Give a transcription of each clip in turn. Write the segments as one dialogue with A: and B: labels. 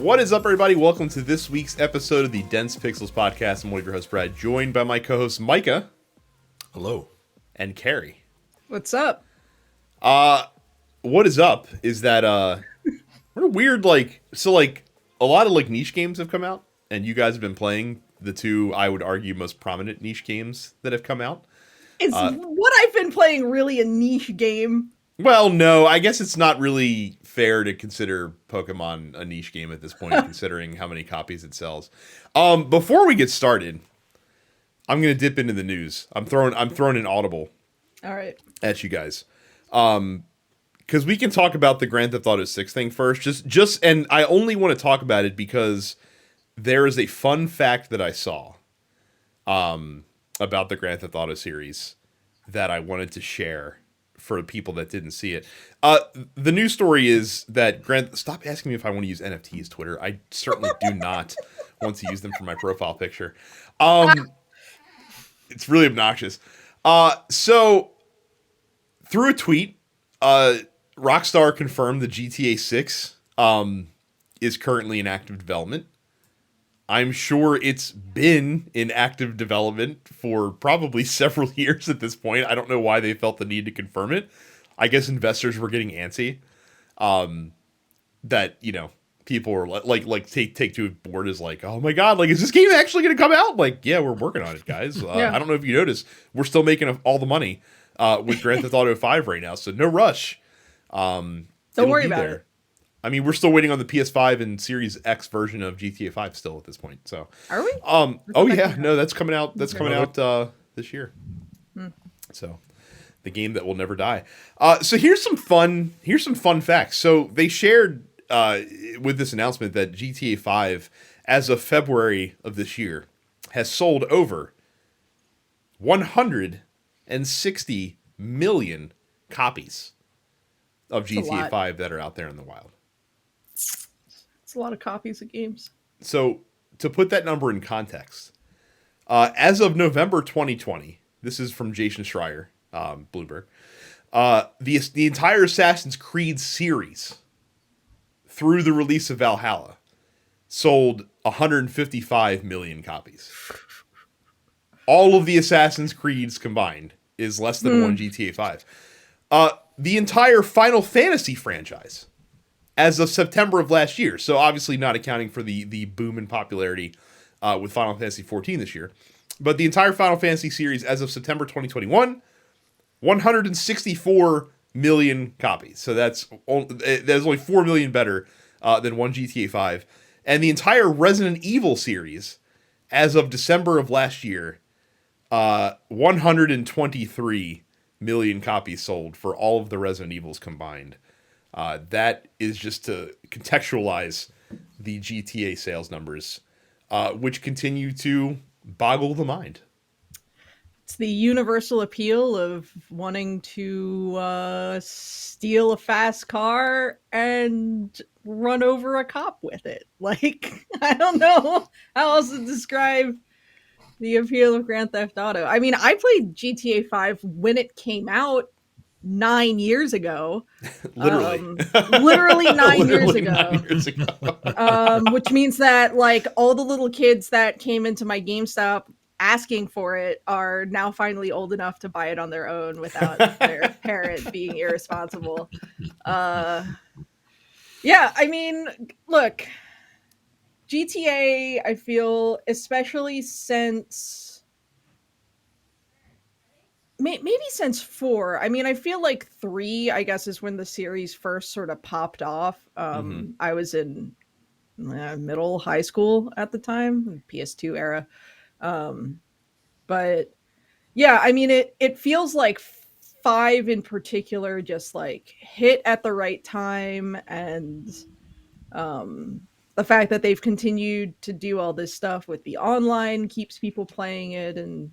A: What is up, everybody? Welcome to this week's episode of the Dense Pixels podcast. I'm one of your hosts, Brad, joined by my co-hosts Micah.
B: Hello.
A: And Carrie.
C: What's up?
A: What is up is that what a weird a lot of niche games have come out, and you guys have been playing the two, I would argue, most prominent niche games that have come out.
C: Is what I've been playing really a niche game?
A: Well, no, I guess it's not really fair to consider Pokemon a niche game at this point, considering how many copies it sells. Before we get started, I'm gonna dip into the news. I'm throwing an audible.
C: All right.
A: At you guys, because we can talk about the Grand Theft Auto 6 thing first. And I only want to talk about it because there is a fun fact that I saw, about the Grand Theft Auto series that I wanted to share for people that didn't see it. The news story is that stop asking me if I want to use NFTs, Twitter. I certainly do not want to use them for my profile picture. It's really obnoxious. So through a tweet, Rockstar confirmed the GTA 6 is currently in active development. I'm sure it's been in active development for probably several years at this point. I don't know why they felt the need to confirm it. I guess investors were getting antsy. That, people were like Take-Two board is like, oh my god, is this game actually going to come out? Yeah, we're working on it, guys.
C: Yeah.
A: I don't know if you noticed, we're still making all the money with Grand Theft Auto 5 right now, so no rush.
C: Don't worry about it.
A: I mean, we're still waiting on the PS5 and Series X version of GTA 5 still at this point. So
C: are we?
A: Oh yeah, no, that's coming out. That's coming out this year. So the game that will never die. So here's some fun facts. So they shared with this announcement that GTA 5, as of February of this year, has sold over 160 million copies of GTA 5 that are out there in the wild.
C: It's a lot of copies of games. So
A: to put that number in context, as of November 2020, this is from Jason Schreier, Bloomberg, the entire Assassin's Creed series, through the release of Valhalla, sold 155 million copies. All of the Assassin's Creeds combined is less than one GTA 5. The entire Final Fantasy franchise, as of September of last year, so obviously not accounting for the boom in popularity with Final Fantasy 14 this year, but the entire Final Fantasy series as of September 2021, 164 million copies. So that's only 4 million better than one GTA 5. And the entire Resident Evil series, as of December of last year, 123 million copies sold for all of the Resident Evils combined. That is just to contextualize the GTA sales numbers, which continue to boggle the mind.
C: It's the universal appeal of wanting to steal a fast car and run over a cop with it. I don't know how else to describe the appeal of Grand Theft Auto. I mean, I played GTA 5 when it came out 9 years ago. Literally 9 years ago.
A: 9 years ago.
C: Which means that all the little kids that came into my GameStop asking for it are now finally old enough to buy it on their own without their parent being irresponsible. Yeah, I mean, look, GTA, I feel, especially since maybe since 4. I mean, I feel like 3, I guess, is when the series first sort of popped off. I was in middle high school at the time, PS2 era. But yeah, I mean, it feels like 5 in particular just hit at the right time, and the fact that they've continued to do all this stuff with the online keeps people playing it, and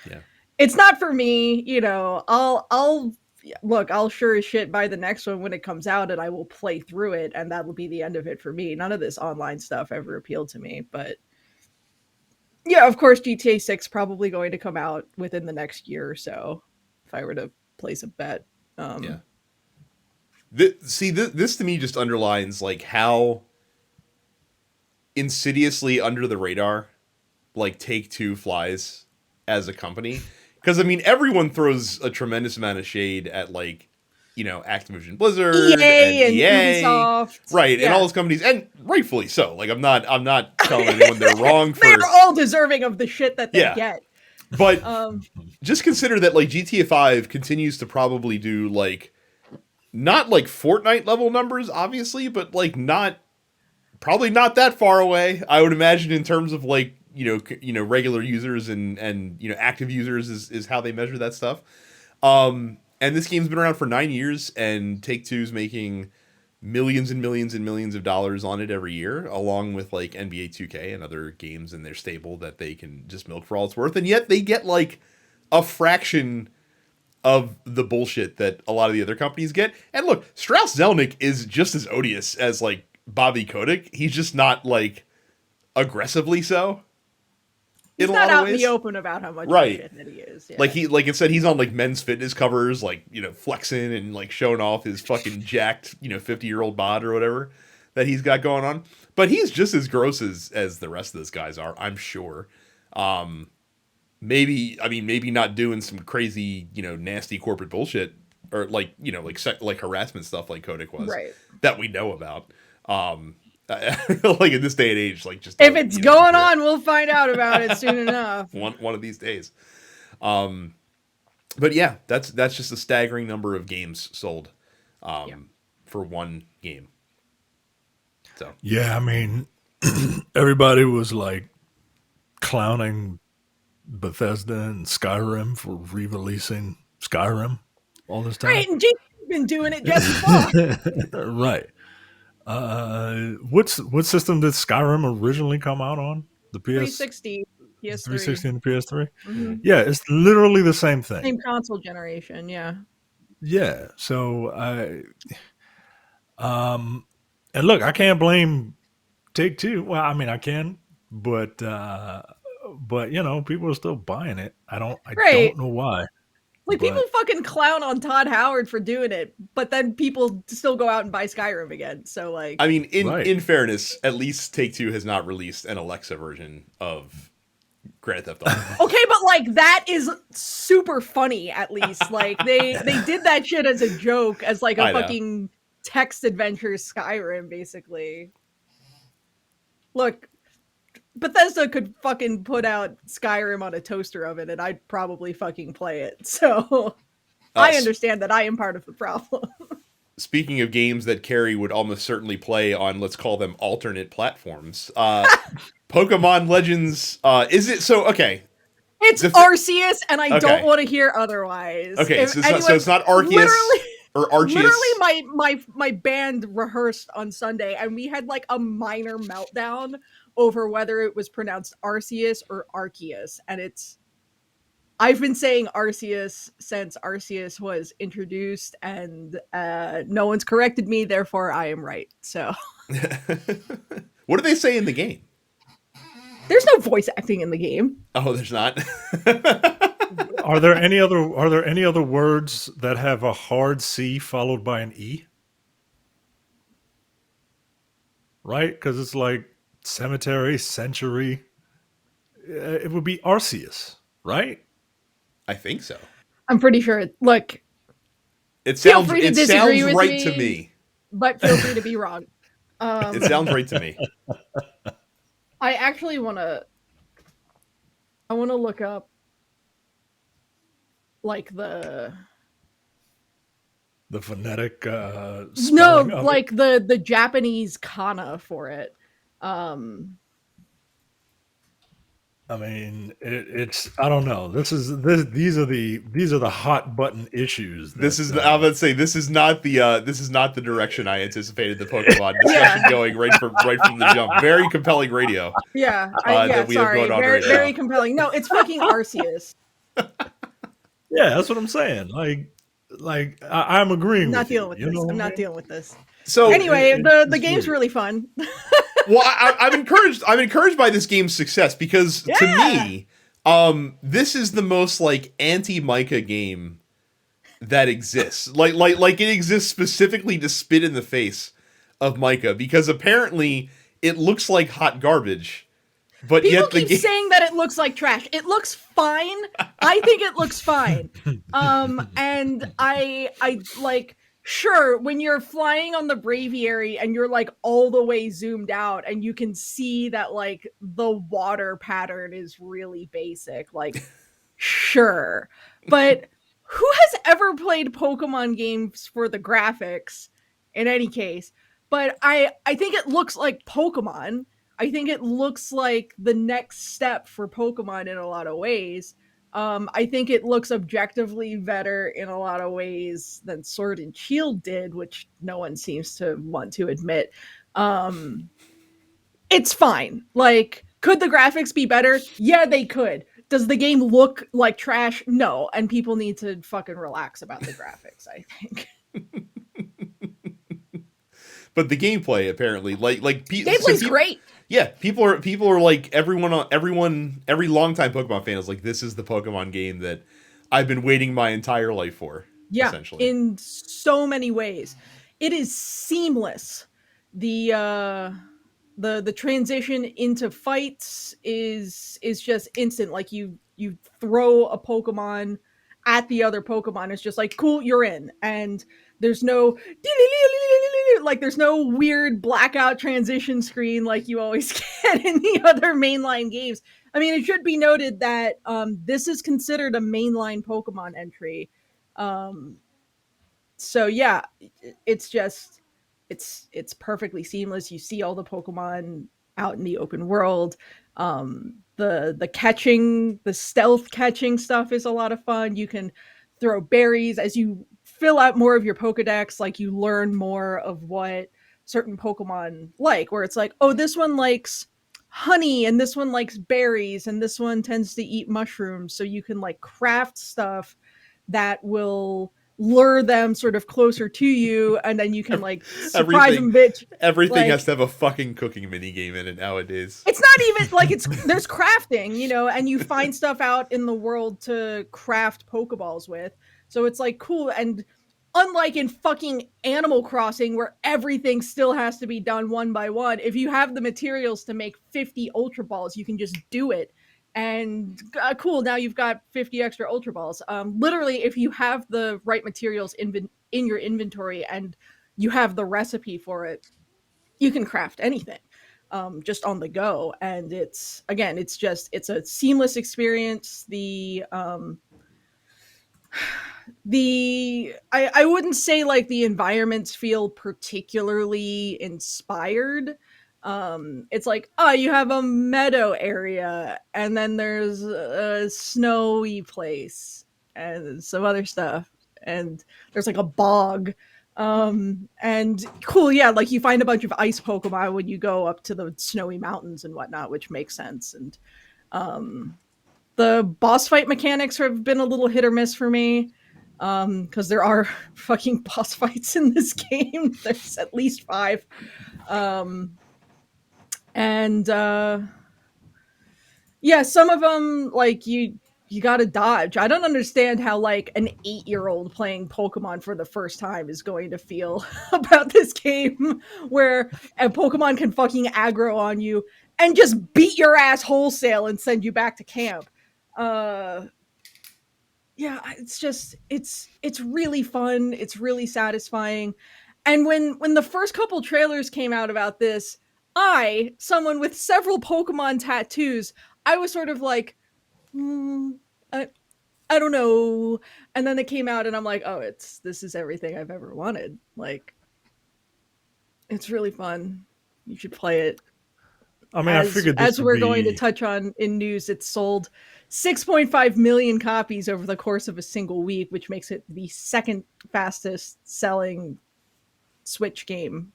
A: yeah,
C: it's not for me. I'll sure as shit buy the next one when it comes out, and I will play through it, and that'll be the end of it for me. None of this online stuff ever appealed to me, but yeah, of course, GTA 6 probably going to come out within the next year or so, if I were to place a bet.
A: Yeah. This to me just underlines how insidiously under the radar, like Take-Two flies as a company. Because, I mean, everyone throws a tremendous amount of shade at, like, you know, Activision-Blizzard and
C: EA and
A: EA.
C: Ubisoft.
A: Right,
C: Yeah.
A: and all those companies, and rightfully so. Like, I'm not telling anyone they're wrong for...
C: They're all deserving of the shit that they get.
A: But just consider that, like, GTA 5 continues to probably do, like, not, like, Fortnite level numbers, obviously, but, like, probably not that far away, I would imagine, in terms of, like, you know, regular users and you know, active users is how they measure that stuff. And this game's been around for 9 years, and Take-Two's making millions and millions and millions of dollars on it every year, along with like NBA 2K and other games in their stable that they can just milk for all it's worth. And yet they get like a fraction of the bullshit that a lot of the other companies get. And look, Strauss Zelnick is just as odious as like Bobby Kotick. He's just not like aggressively so.
C: He's not out in the open about how much shit that he is. Yeah.
A: Like instead he's on like men's fitness covers, like, you know, flexing and like showing off his fucking jacked, you know, 50-year-old bod or whatever that he's got going on. But he's just as gross as the rest of those guys are, I'm sure. Maybe not doing some crazy, you know, nasty corporate bullshit or like, you know, like harassment stuff like Kotick was,
C: right,
A: that we know about. Like in this day and age, like just
C: if it's going on, we'll find out about it soon enough.
A: One of these days. But yeah, that's just a staggering number of games sold, for one game. So
B: yeah, I mean, everybody was like clowning Bethesda and Skyrim for re-releasing Skyrim all this time.
C: Right, and Jason's been doing it just as long.
B: Right. What system did Skyrim originally come out on? The PS
C: 360, PS3.
B: 360 and the PS3?
C: Mm-hmm.
B: Yeah, it's literally the same thing.
C: Same console generation, yeah.
B: Yeah, so and look, I can't blame Take-Two. Well, I mean, I can, but you know, people are still buying it. I don't know why.
C: Like, people fucking clown on Todd Howard for doing it, but then people still go out and buy Skyrim again. So, like...
A: I mean, in fairness, at least Take-Two has not released an Alexa version of Grand Theft Auto.
C: Okay, but, like, that is super funny, at least. Like, they did that shit as a joke, as, like, a fucking text adventure Skyrim, basically. Look... Bethesda could fucking put out Skyrim on a toaster oven and I'd probably fucking play it. So I understand that I am part of the problem.
A: Speaking of games that Carrie would almost certainly play on, let's call them alternate platforms, Pokemon Legends, is it so? Okay.
C: It's Arceus and I don't want to hear otherwise.
A: Okay, so it's not Arceus or Arceus.
C: Literally my band rehearsed on Sunday and we had like a minor meltdown over whether it was pronounced Arceus or Arceus, and I've been saying Arceus since Arceus was introduced, and no one's corrected me, therefore I am right. So,
A: what do they say in the game?
C: There's no voice acting in the game.
A: Oh, there's not.
B: Are there any other words that have a hard C followed by an E? Right, because it's like cemetery, century. It would be Arceus, right?
A: I think so.
C: I'm pretty sure. Look,
A: it sounds right to me,
C: but feel free to be wrong.
A: It sounds right to me.
C: I actually want to look up like the
B: phonetic
C: no, like the Japanese kana for it. I
B: mean, it's I don't know. These are the hot button issues.
A: I would say this is not the direction I anticipated the Pokemon discussion going right from the jump. Very compelling radio.
C: Yeah,
A: that we have going on right
C: very
A: now.
C: compelling. No, it's fucking Arceus.
B: Yeah, that's what I'm saying. Like I'm agreeing.
C: I'm not dealing with this. I'm not dealing with this. So anyway, the game's really fun.
A: Well, I'm encouraged. I'm encouraged by this game's success because to me, this is the most like anti-Micah game that exists. Like it exists specifically to spit in the face of Micah because apparently it looks like hot garbage. But
C: People
A: yet the
C: keep saying that it looks like trash. It looks fine. I think it looks fine. And I like, sure, when you're flying on the Braviary and you're like all the way zoomed out and you can see that like the water pattern is really basic, like sure. But who has ever played Pokemon games for the graphics in any case? But I think it looks like Pokemon. I think it looks like the next step for Pokemon in a lot of ways. I think it looks objectively better in a lot of ways than Sword and Shield did, which no one seems to want to admit. It's fine. Like, could the graphics be better? Yeah, they could. Does the game look like trash? No. And people need to fucking relax about the graphics, I think.
A: But the gameplay apparently,
C: Gameplay's great.
A: Yeah, people are like every longtime Pokemon fan is like, this is the Pokemon game that I've been waiting my entire life for.
C: Yeah,
A: essentially.
C: In so many ways, it is seamless. The transition into fights is just instant. Like you throw a Pokemon at the other Pokemon, it's just like, cool, you're in, and there's no like there's no weird blackout transition screen like you always get in the other mainline games. I mean, it should be noted that this is considered a mainline Pokemon entry. So yeah, it's just it's perfectly seamless. You see all the Pokemon out in the open world. The catching, the stealth catching stuff is a lot of fun. You can throw berries as you fill out more of your Pokedex. Like, you learn more of what certain Pokemon like, where it's like, oh, this one likes honey and this one likes berries and this one tends to eat mushrooms. So you can like craft stuff that will lure them sort of closer to you, and then you can like surprise them, bitch.
A: Everything
C: like,
A: has to have a fucking cooking mini game in it nowadays.
C: It's not even like there's crafting, you know, and you find stuff out in the world to craft Pokeballs with. So it's like cool. And unlike in fucking Animal Crossing, where everything still has to be done one by one, if you have the materials to make 50 Ultra Balls, you can just do it. And cool, now you've got 50 extra Ultra Balls. Literally, if you have the right materials in your inventory and you have the recipe for it, you can craft anything just on the go. And it's a seamless experience. I wouldn't say like the environments feel particularly inspired. It's like, oh, you have a meadow area and then there's a snowy place and some other stuff and there's like a bog, and cool, yeah, like you find a bunch of ice Pokemon when you go up to the snowy mountains and whatnot, which makes sense. And the boss fight mechanics have been a little hit or miss for me, because there are fucking boss fights in this game. There's at least 5. And yeah, some of them like you gotta dodge. I don't understand how like an 8-year-old playing Pokemon for the first time is going to feel about this game, where a Pokemon can fucking aggro on you and just beat your ass wholesale and send you back to camp. Yeah, it's really fun. It's really satisfying. And when the first couple trailers came out about this, someone with several Pokemon tattoos, I was sort of like, I don't know. And then it came out and I'm like, oh, this is everything I've ever wanted. Like, it's really fun. You should play it.
B: I mean, I figured this
C: as we're going to touch on in news, it's sold 6.5 million copies over the course of a single week, which makes it the second fastest selling Switch game.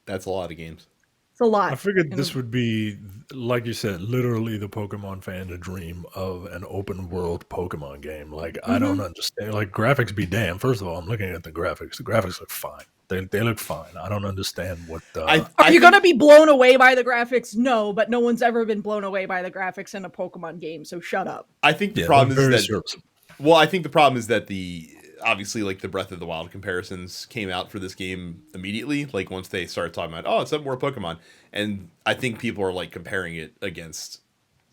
A: That's a lot of games.
C: It's a lot.
B: I figured this would be, like you said, literally the Pokemon fan to dream of an open world Pokemon game. Like, I don't understand. Like, graphics be damned. First of all, I'm looking at the graphics. The graphics look fine. They look fine. I don't understand what the...
C: Are you going to be blown away by the graphics? No, but no one's ever been blown away by the graphics in a Pokemon game, so shut up.
A: I think the problem is that... Well, I think the problem is that obviously like the Breath of the Wild comparisons came out for this game immediately. Like once they started talking about, oh, it's up more Pokemon, and I think people are like comparing it against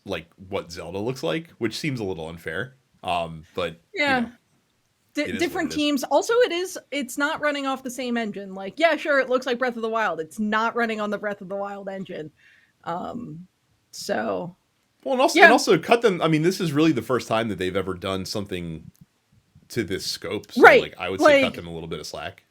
A: like what Zelda looks like, which seems a little unfair. But
C: Yeah.
A: you know,
C: Different teams. Also, it's not running off the same engine. Like, yeah, sure, it looks like Breath of the Wild. It's not running on the Breath of the Wild engine. So
A: well, and also cut them. I mean, this is really the first time that they've ever done something to this scope. So,
C: right.
A: like, I would say cut them a little bit of slack.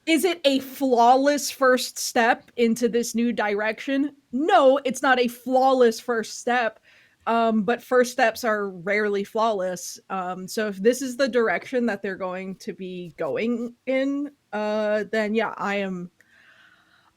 C: Is it a flawless first step into this new direction? No, it's not a flawless first step. But first steps are rarely flawless. So if this is the direction that they're going to be going in, then yeah, I'm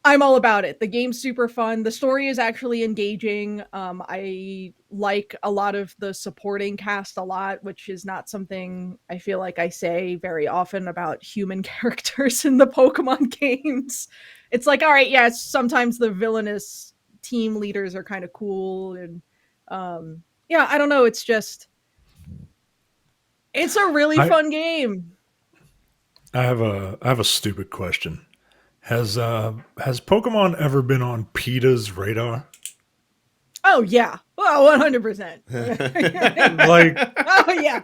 C: all about it. The game's super fun. The story is actually engaging. I like a lot of the supporting cast a lot, which is not something I feel like I say very often about human characters in the Pokemon games. It's like, all right, yeah, sometimes the villainous team leaders are kind of cool, and yeah, I don't know. It's a really fun game.
B: I have a stupid question. Has Pokemon ever been on PETA's radar?
C: Oh yeah, well, 100%.
B: Like,
C: oh yeah,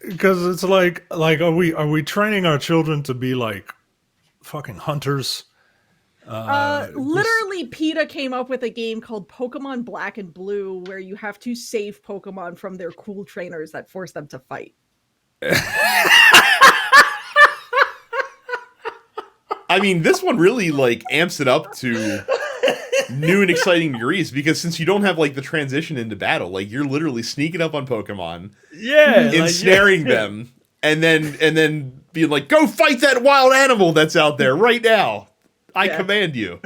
B: because it's like are we training our children to be like fucking hunters?
C: Literally, PETA came up with a game called Pokemon Black and Blue, where you have to save Pokemon from their cool trainers that force them to fight.
A: I mean, this one really like amps it up to new and exciting degrees, because since you don't have like the transition into battle, like you're literally sneaking up on Pokemon, ensnaring them, and then being like, "Go fight that wild animal that's out there right now. I command you."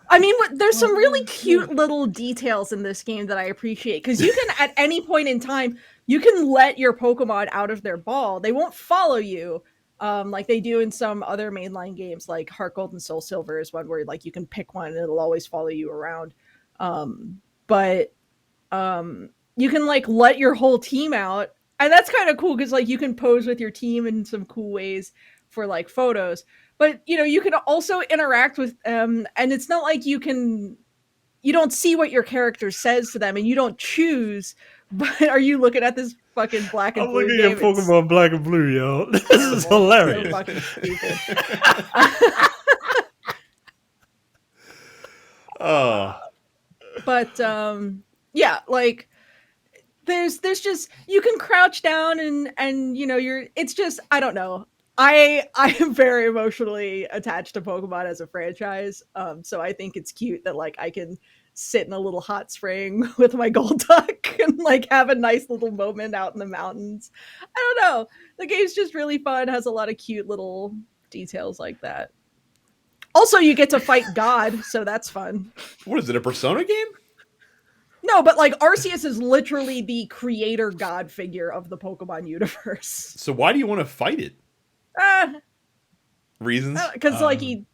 C: I mean, there's some really cute little details in this game that I appreciate, because you can, at any point in time, you can let your Pokemon out of their ball. They won't follow you, like they do in some other mainline games, like Heart Gold and Soul Silver is one where like you can pick one and it'll always follow you around. But you can like let your whole team out, and that's kind of cool because like you can pose with your team in some cool ways for like photos. But you know, you can also interact with them, and it's not like you don't see what your character says to them, and you don't choose. But are you looking at this fucking Black and Blue game?
B: I'm looking at Pokemon Black and Blue, yo. This is hilarious.
C: So fucking stupid. But yeah, like there's just, you can crouch down and you know, it's just, I don't know. I am very emotionally attached to Pokemon as a franchise. So I think it's cute that like I can sit in a little hot spring with my Golduck and like have a nice little moment out in the mountains. I don't know. The game's just really fun, has a lot of cute little details like that. Also, you get to fight God, so that's fun.
A: What is it, a Persona game?
C: No, but like Arceus is literally the creator god figure of the Pokemon universe.
A: So why do you want to fight it? Reasons?
C: Because like he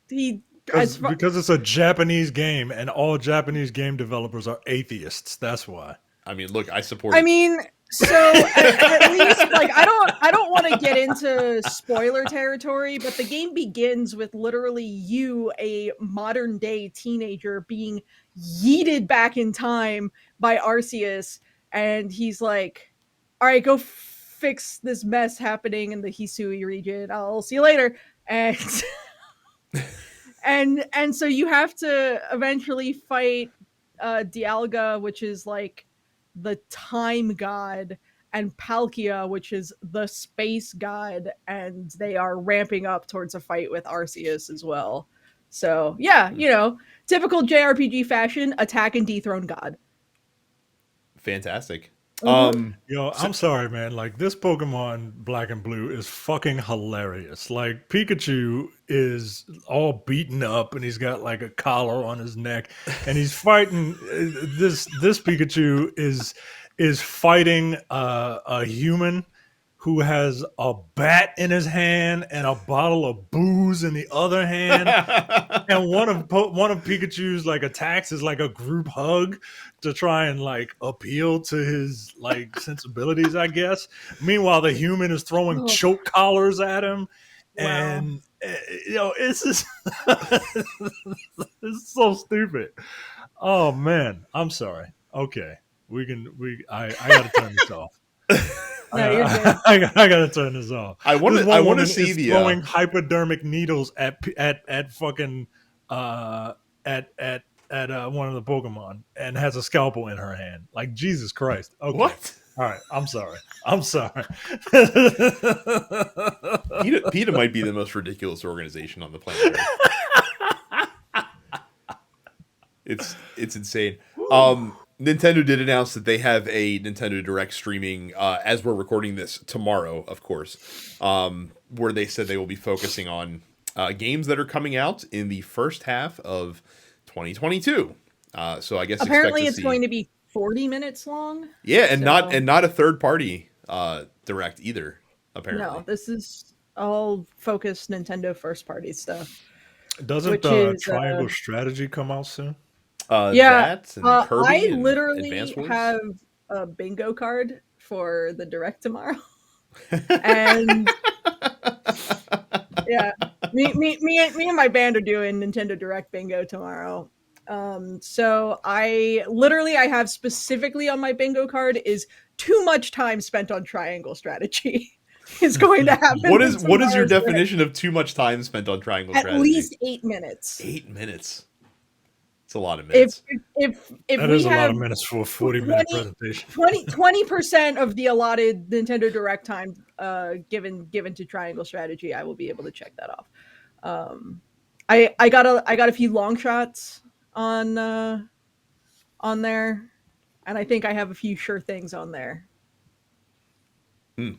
B: because it's a Japanese game, and all Japanese game developers are atheists. That's why.
A: I mean, look, I support.
C: I mean, so at least like I don't want to get into spoiler territory, but the game begins with literally you, a modern day teenager, being yeeted back in time by Arceus, and he's like, "All right, go fix this mess happening in the Hisui region. I'll see you later." And and so you have to eventually fight Dialga, which is like the time god, and Palkia, which is the space god, and they are ramping up towards a fight with Arceus as well. So yeah, you know, typical JRPG fashion, attack and dethrone god.
A: Fantastic.
B: Yo, I'm sorry, man. Like, this Pokemon Black and Blue is fucking hilarious. Like, Pikachu is all beaten up, and he's got like a collar on his neck, and he's fighting. This Pikachu is fighting a human who has a bat in his hand and a bottle of booze in the other hand. And one of Pikachu's like attacks is like a group hug to try and like appeal to his like sensibilities, I guess. Meanwhile, the human is throwing choke collars at him.
C: Wow.
B: And it's just it's so stupid. Oh man, I'm sorry. Okay, I gotta turn this off.
C: No, you're good.
B: I gotta turn this off.
A: I want to see the
B: throwing hypodermic needles at fucking at one of the Pokemon and has a scalpel in her hand. Like Jesus Christ. Okay.
A: What?
B: All right, I'm sorry.
A: PETA might be the most ridiculous organization on the planet Earth. It's insane. Nintendo did announce that they have a Nintendo Direct streaming as we're recording this tomorrow, of course, where they said they will be focusing on games that are coming out in the first half of 2022. So I guess
C: apparently it's going to be 40 minutes long.
A: Yeah, and not a third party Direct either. Apparently,
C: no. This is all focused Nintendo first party stuff.
B: Doesn't Triangle Strategy come out soon?
A: That and Kirby
C: I
A: and
C: literally
A: Advance Wars?
C: have a bingo card for the Direct tomorrow, and yeah, me and my band are doing Nintendo Direct bingo tomorrow. So I have specifically on my bingo card is too much time spent on Triangle Strategy is going to happen.
A: What is your definition of too much time spent on Triangle Strategy?
C: At least 8 minutes.
A: 8 minutes. It's a lot of minutes.
C: If
B: that
C: we
B: is a
C: have
B: lot of minutes for a 40-minute presentation.
C: 20% of the allotted Nintendo Direct time given to Triangle Strategy, I will be able to check that off. I got a few long shots on there, and I think I have a few sure things on there.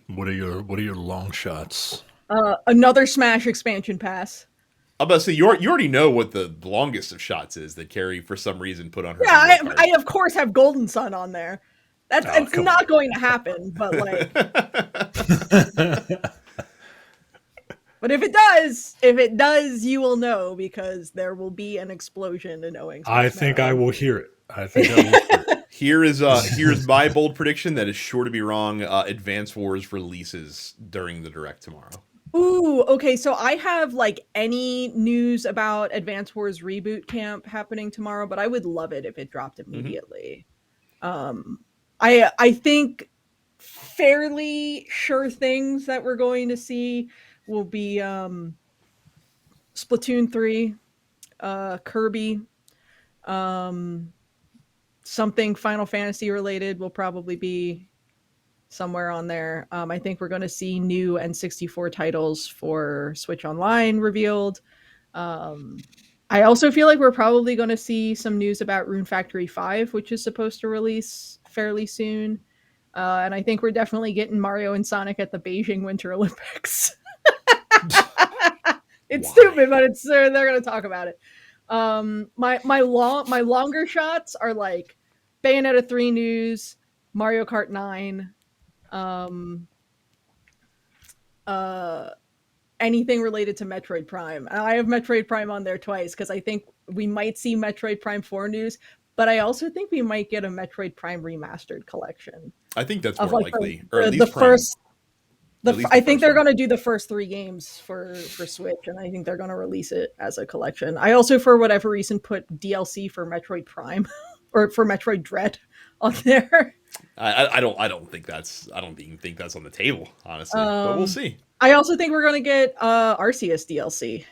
B: What are your long shots?
C: Another Smash expansion pass.
A: I'm about to say you already know what the longest of shots is that Carrie for some reason put on her.
C: Yeah, I of course have Golden Sun on there. It's not going to happen, but like. But if it does, you will know because there will be an explosion in Owings.
B: I think I will hear it.
A: Here's my bold prediction that is sure to be wrong. Advance Wars releases during the Direct tomorrow.
C: Ooh, okay. So I have like any news about Advance Wars Reboot Camp happening tomorrow, but I would love it if it dropped immediately. I think fairly sure things that we're going to see will be Splatoon 3, Kirby, something Final Fantasy related will probably be somewhere on there. I think we're going to see new N64 titles for Switch Online revealed. I also feel like we're probably going to see some news about Rune Factory 5, which is supposed to release fairly soon. And I think we're definitely getting Mario and Sonic at the Beijing Winter Olympics. It's stupid, but they're going to talk about it. My longer shots are like Bayonetta 3 news, Mario Kart 9, anything related to Metroid Prime. And I have Metroid Prime on there twice because I think we might see Metroid Prime 4 news, but I also think we might get a Metroid Prime remastered collection.
A: I think that's more likely.
C: I think they're going to do the first 3 games for Switch, and I think they're going to release it as a collection. I also, for whatever reason, put DLC for Metroid Prime or for Metroid Dread on there.
A: I don't even think that's on the table, honestly. But we'll see.
C: I also think we're going to get Arceus DLC.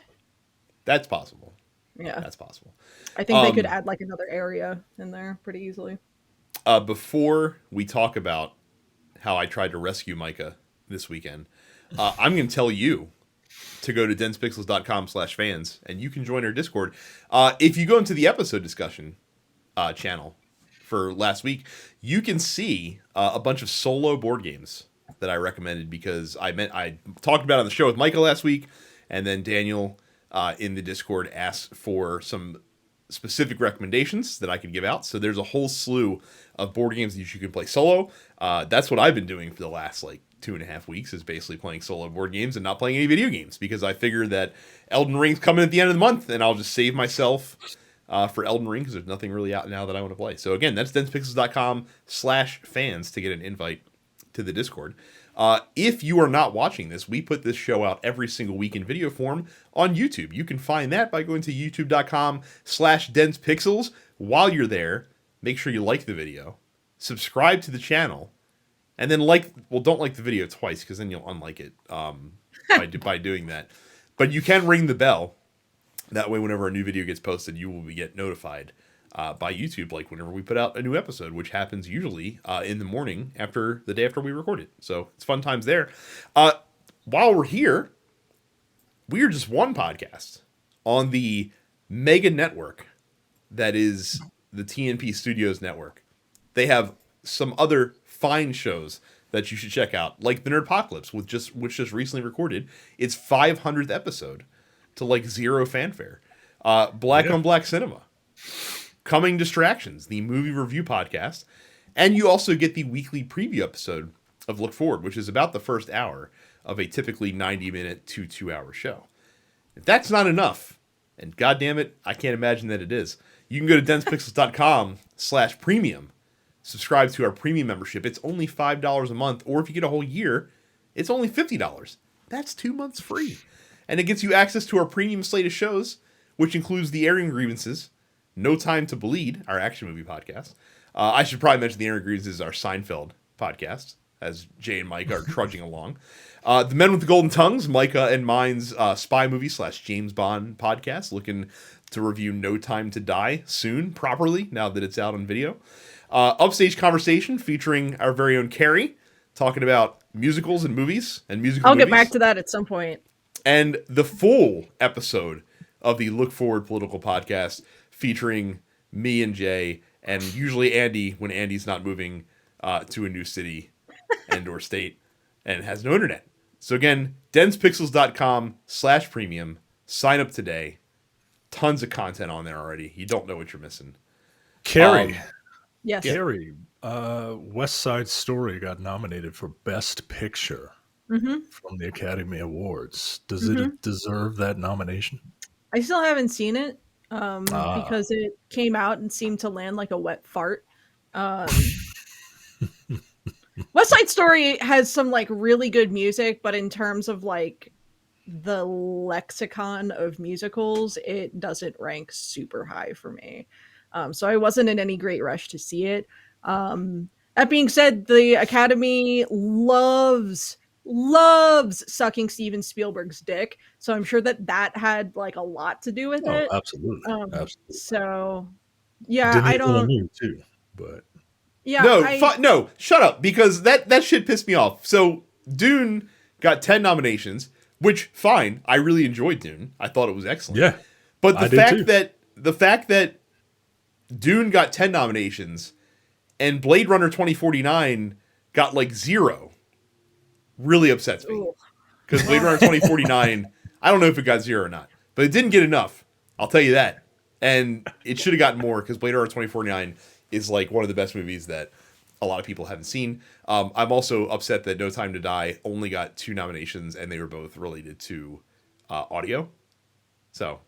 A: That's possible.
C: Yeah,
A: that's possible.
C: I think they could add like another area in there pretty easily.
A: Before we talk about how I tried to rescue Micah this weekend, I'm going to tell you to go to densepixels.com/fans and you can join our Discord. If you go into the episode discussion channel for last week, you can see a bunch of solo board games that I recommended because I talked about it on the show with Micah last week, and then Daniel in the Discord asked for some specific recommendations that I could give out. So there's a whole slew of board games that you can play solo. That's what I've been doing for the last like 2.5 weeks, is basically playing solo board games and not playing any video games, because I figure that Elden Ring's coming at the end of the month and I'll just save myself for Elden Ring, because there's nothing really out now that I want to play. So again, that's densepixels.com/fans to get an invite to the Discord. If you are not watching this, we put this show out every single week in video form on YouTube. You can find that by going to youtube.com/densepixels. While you're there, make sure you like the video, subscribe to the channel, and then don't like the video twice, because then you'll unlike it by doing that. But you can ring the bell. That way, whenever a new video gets posted, you will get notified by YouTube, like whenever we put out a new episode, which happens usually in the morning after the day after we record it. So it's fun times there. While we're here, we are just one podcast on the mega network that is the TNP Studios network. They have some other fine shows that you should check out, like the Nerdpocalypse, which just recently recorded its 500th episode to like zero fanfare. Black on Black Cinema. Coming Distractions, the movie review podcast. And you also get the weekly preview episode of Look Forward, which is about the first hour of a typically 90-minute to 2-hour show. If that's not enough, and goddamn it, I can't imagine that it is, you can go to densepixels.com/premium. Subscribe to our premium membership. It's only $5 a month, or if you get a whole year, it's only $50. That's 2 months free. And it gets you access to our premium slate of shows, which includes The Airing Grievances, No Time to Bleed, our action movie podcast. I should probably mention The Airing Grievances is our Seinfeld podcast, as Jay and Micah are trudging along. The Men with the Golden Tongues, Micah and mine's spy movie / James Bond podcast, looking to review No Time to Die soon, properly, now that it's out on video. Upstage Conversation, featuring our very own Carrie, talking about musicals and movies and musical movies.
C: I'll get back to that at some point.
A: And the full episode of the Look Forward Political Podcast, featuring me and Jay, and usually Andy when Andy's not moving to a new city and or state and has no internet. So again, densepixels.com/premium. Sign up today. Tons of content on there already. You don't know what you're missing.
B: Carrie.
C: Yes.
B: Carrie, West Side Story got nominated for Best Picture from the Academy Awards. Does it deserve that nomination?
C: I still haven't seen it because it came out and seemed to land like a wet fart. West Side Story has some like really good music, but in terms of like the lexicon of musicals, it doesn't rank super high for me. So I wasn't in any great rush to see it. That being said, the Academy loves sucking Steven Spielberg's dick. So I'm sure that had like a lot to do with it.
B: Absolutely. Absolutely.
C: So yeah,
B: Denis
C: I don't.
B: Villeneuve too, but
C: Yeah.
A: No, shut up, because that shit pissed me off. So Dune got 10 nominations, which fine. I really enjoyed Dune. I thought it was excellent.
B: yeah.
A: But the fact that Dune got 10 nominations and Blade Runner 2049 got like 0 really upsets me. Because Blade Runner 2049, I don't know if it got 0 or not, but it didn't get enough. I'll tell you that. And it should have gotten more, because Blade Runner 2049 is like one of the best movies that a lot of people haven't seen. I'm also upset that No Time to Die only got 2 nominations, and they were both related to audio. So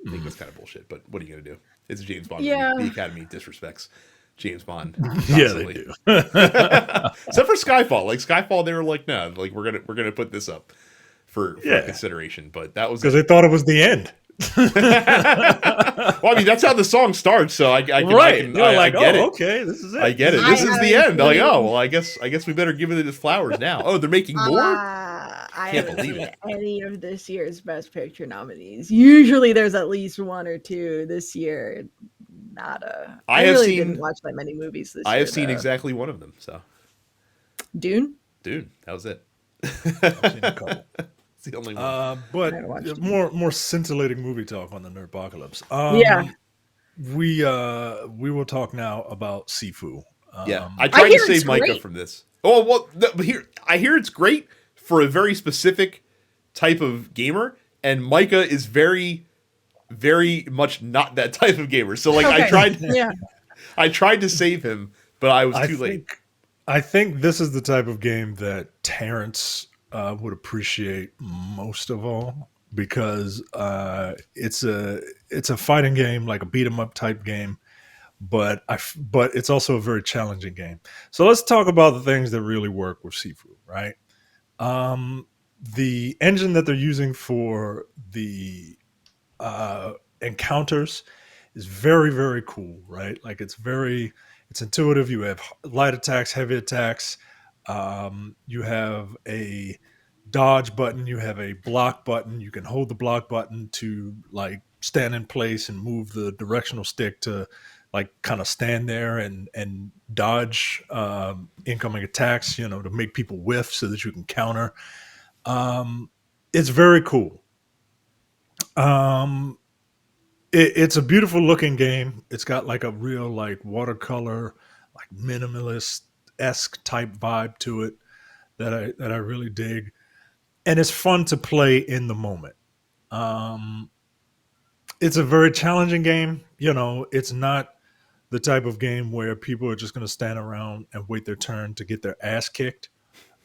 A: I think that's kind of bullshit, but what are you going to do? It's a James Bond movie. The Academy disrespects James Bond constantly.
B: Yeah, they do.
A: Except for Skyfall. Like Skyfall, they were like, no, like we're gonna put this up for consideration. But that was
B: because they thought it was the end.
A: Well, I mean, that's how the song starts, so I get it.
B: Okay, this is it.
A: I get it. This is the end. Like, oh well, I guess we better give it its flowers now. Oh, they're making more.
C: I can't believe it. Any of this year's Best Picture nominees. Usually, there's at least 1 or 2. This year, nada. I didn't watch that many movies this year.
A: I have seen exactly one of them. So,
C: Dune.
A: That was it.
B: I've seen a couple.
A: It's the only one.
B: But more scintillating movie talk on the Nerdpocalypse. We will talk now about Sifu.
A: I tried to save Micah from this. Oh well, I hear it's great for a very specific type of gamer, and Micah is very very much not that type of gamer. So like
C: Okay. Yeah.
A: I tried to save him, but I was
B: I
A: too late.
B: I think this is the type of game that Terrence would appreciate most of all because it's a fighting game, like a beat 'em up type game, but but it's also a very challenging game. So let's talk about the things that really work with Sifu, right? Um, the engine that they're using for the uh, encounters is very very cool, right? Like it's intuitive. You have light attacks, heavy attacks. You have a dodge button. You have a block button. You can hold the block button to like stand in place and move the directional stick to like kind of stand there and dodge incoming attacks. You know, to make people whiff so that you can counter. It's very cool. Um, it's a beautiful looking game. It's got like a real like watercolor, like minimalist esque type vibe to it that I really dig, and it's fun to play in the moment. Um, it's a very challenging game. You know, it's not the type of game where people are just going to stand around and wait their turn to get their ass kicked.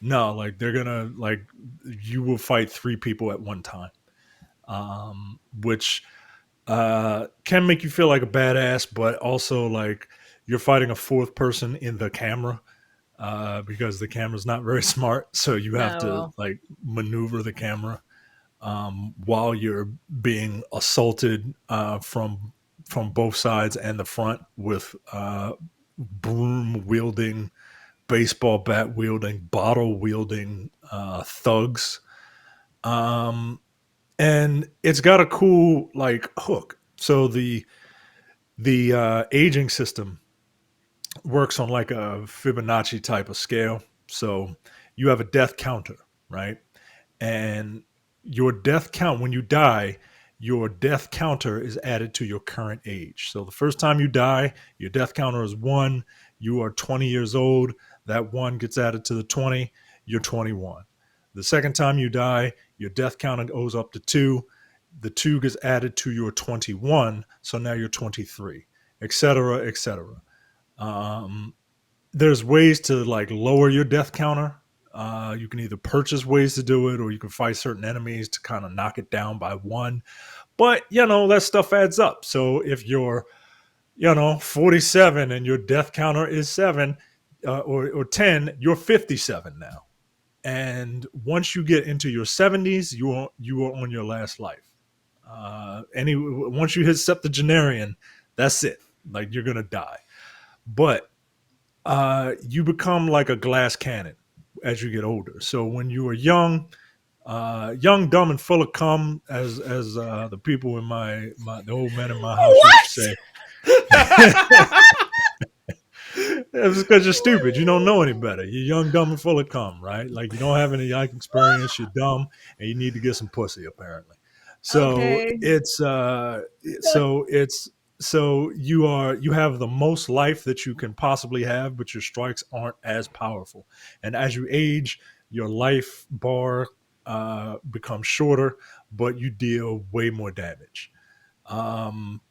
B: No, like they're gonna like you will fight three people at one time, which can make you feel like a badass, but also like you're fighting a fourth person in the camera because the camera's not very smart. So you have
C: Oh,
B: to
C: well.
B: like maneuver the camera while you're being assaulted from both sides and the front with broom wielding, baseball bat wielding, bottle wielding thugs. Um, and it's got a cool like hook. So the aging system works on like a Fibonacci type of scale. So you have a death counter, right? And your death count when you die, your death counter is added to your current age. So the first time you die, your death counter is 1. You are 20 years old. That 1 gets added to the 20. You're 21. The second time you die, your death counter goes up to 2. The 2 gets added to your 21. So now you're 23, etc., etc. Um, there's ways to like lower your death counter. You can either purchase ways to do it, or you can fight certain enemies to kind of knock it down by 1. But you know that stuff adds up. So if you're 47 and your death counter is 7 or 10, you're 57 now. And once you get into your 70s, you are on your last life. Once you hit septuagenarian, that's it. Like you're gonna die. But you become like a glass cannon as you get older. So when you were young, young, dumb, and full of cum, as the people in the old men in my house used to
C: What?
B: say. It's because you're stupid. You don't know any better. You're young, dumb, and full of cum, right? Like you don't have any life experience. You're dumb, and you need to get some pussy, apparently. So
C: Okay.
B: you have the most life that you can possibly have, but your strikes aren't as powerful. And as you age, your life bar becomes shorter, but you deal way more damage. Um,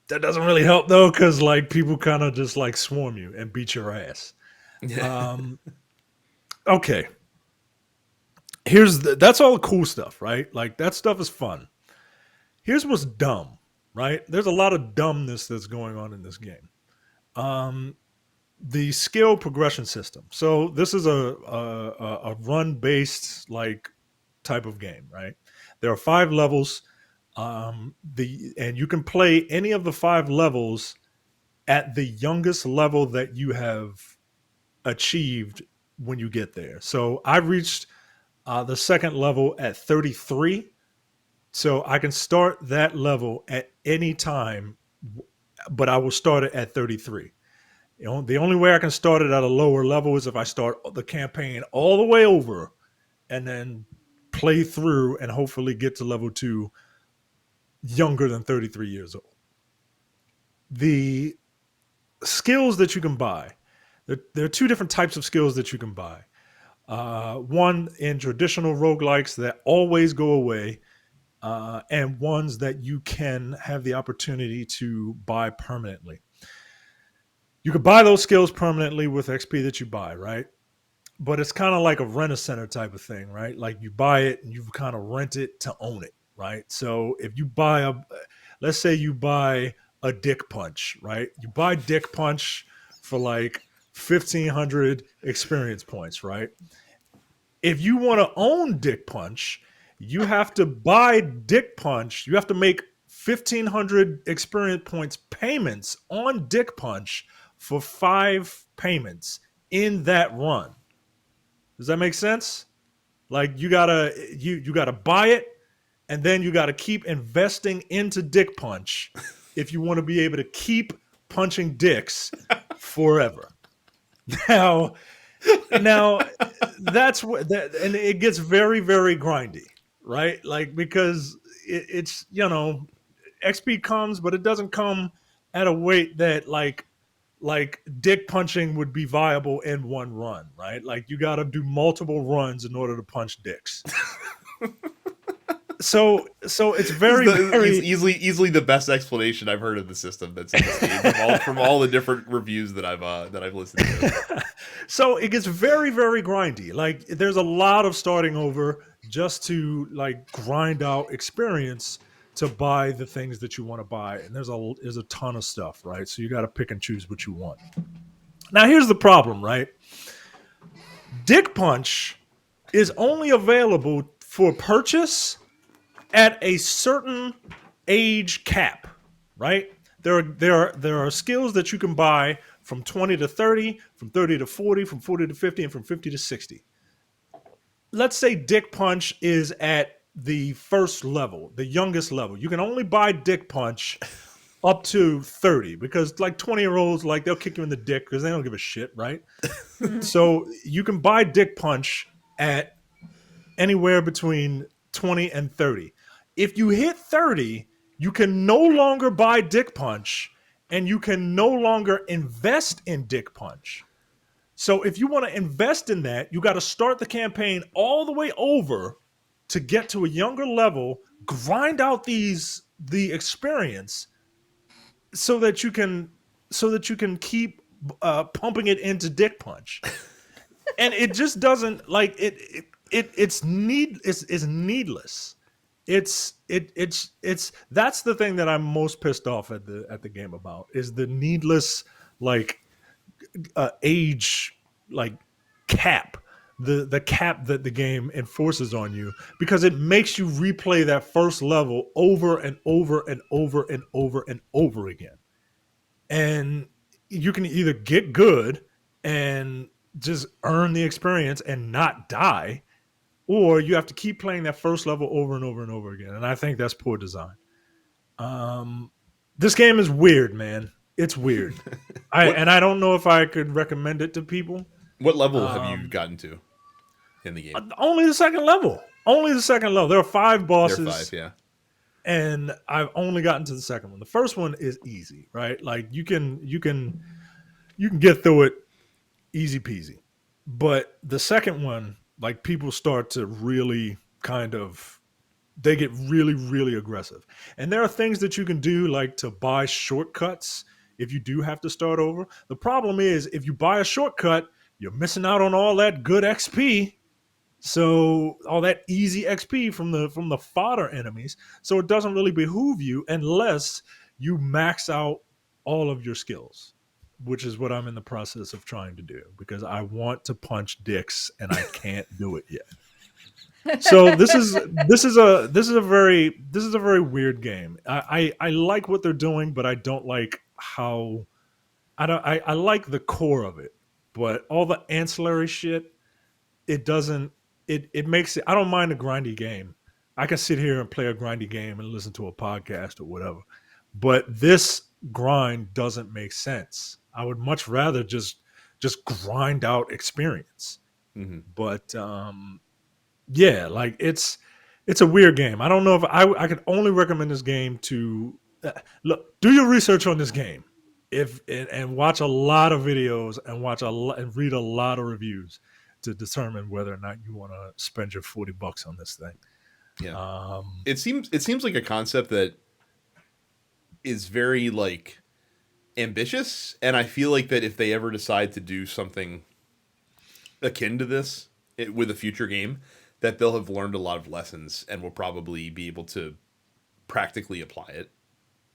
B: that doesn't really help though, because like people kind of just like swarm you and beat your ass. Um, okay, that's all the cool stuff, right? Like that stuff is fun. Here's what's dumb, right? There's a lot of dumbness that's going on in this game. Um, the skill progression system. So this is a run based like type of game, right? There are 5 levels. And you can play any of the 5 levels at the youngest level that you have achieved when you get there. So I reached the second level at 33. So I can start that level at any time, but I will start it at 33. You know, the only way I can start it at a lower level is if I start the campaign all the way over and then play through and hopefully get to level 2 younger than 33 years old. The skills that you can buy, there are 2 different types of skills that you can buy. One in traditional roguelikes that always go away and ones that you can have the opportunity to buy permanently. You could buy those skills permanently with XP that you buy, right? But it's kind of like a rent-a-center type of thing, right? Like you buy it and you kind of rent it to own it, right? So if you buy let's say you buy a dick punch, right? You buy dick punch for like 1,500 experience points, right? If you want to own dick punch, you have to buy dick punch. You have to make 1,500 experience points payments on dick punch for 5 payments in that run. Does that make sense? Like you gotta buy it, and then you gotta keep investing into Dick Punch if you want to be able to keep punching dicks forever. Now that's what that, and it gets very, very grindy, right? Like because it's XP comes, but it doesn't come at a weight that like dick punching would be viable in one run, right? Like you got to do multiple runs in order to punch dicks. so it's very,
A: it's easily the best explanation I've heard of the system that's in this game from all the different reviews that I've listened to.
B: So it gets very, very grindy. Like there's a lot of starting over just to like grind out experience to buy the things that you want to buy, and there's a ton of stuff, right? So you got to pick and choose what you want. Now here's the problem, right? Dick Punch is only available for purchase at a certain age cap, right? There are skills that you can buy from 20 to 30, from 30 to 40, from 40 to 50, and from 50 to 60. Let's say Dick Punch is at the first level, the youngest level. You can only buy Dick Punch up to 30 because like 20-year-olds, like they'll kick you in the dick because they don't give a shit, right? So you can buy Dick Punch at anywhere between 20 and 30. If you hit 30, you can no longer buy Dick Punch and you can no longer invest in Dick Punch. So if you want to invest in that, you got to start the campaign all the way over to get to a younger level, grind out the experience so that you can keep pumping it into Dick Punch. And it just doesn't like it's needless. It's that's the thing that I'm most pissed off at the game about is the needless like age like cap, the cap that the game enforces on you because it makes you replay that first level over and over and over and over and over again. And you can either get good and just earn the experience and not die, or you have to keep playing that first level over and over and over again. And I think that's poor design. This game is weird, man. It's weird. I don't know if I could recommend it to people.
A: What level have you gotten to in the game?
B: Only the second level. Only the second level. There are 5 bosses.
A: There are 5, yeah.
B: And I've only gotten to the second one. The first one is easy, right? Like you can get through it easy peasy. But the second one, like people start to really they get really, really aggressive. And there are things that you can do like to buy shortcuts if you do have to start over. The problem is if you buy a shortcut, you're missing out on all that good XP. So all that easy XP from the fodder enemies. So it doesn't really behoove you unless you max out all of your skills, which is what I'm in the process of trying to do because I want to punch dicks and I can't do it yet. So this is a very weird game. I like what they're doing, but I don't like how I like the core of it, but all the ancillary shit, it makes it. I don't mind a grindy game. I can sit here and play a grindy game and listen to a podcast or whatever, but this grind doesn't make sense. I would much rather just grind out experience.
A: Mm-hmm.
B: But yeah, like it's a weird game. I don't know if I could only recommend this game to look. Do your research on this game, and watch a lot of videos and read a lot of reviews to determine whether or not you want to spend your $40 on this thing.
A: Yeah. It seems like a concept that is very like ambitious, and I feel like that if they ever decide to do something akin to this with a future game, that they'll have learned a lot of lessons and will probably be able to practically apply it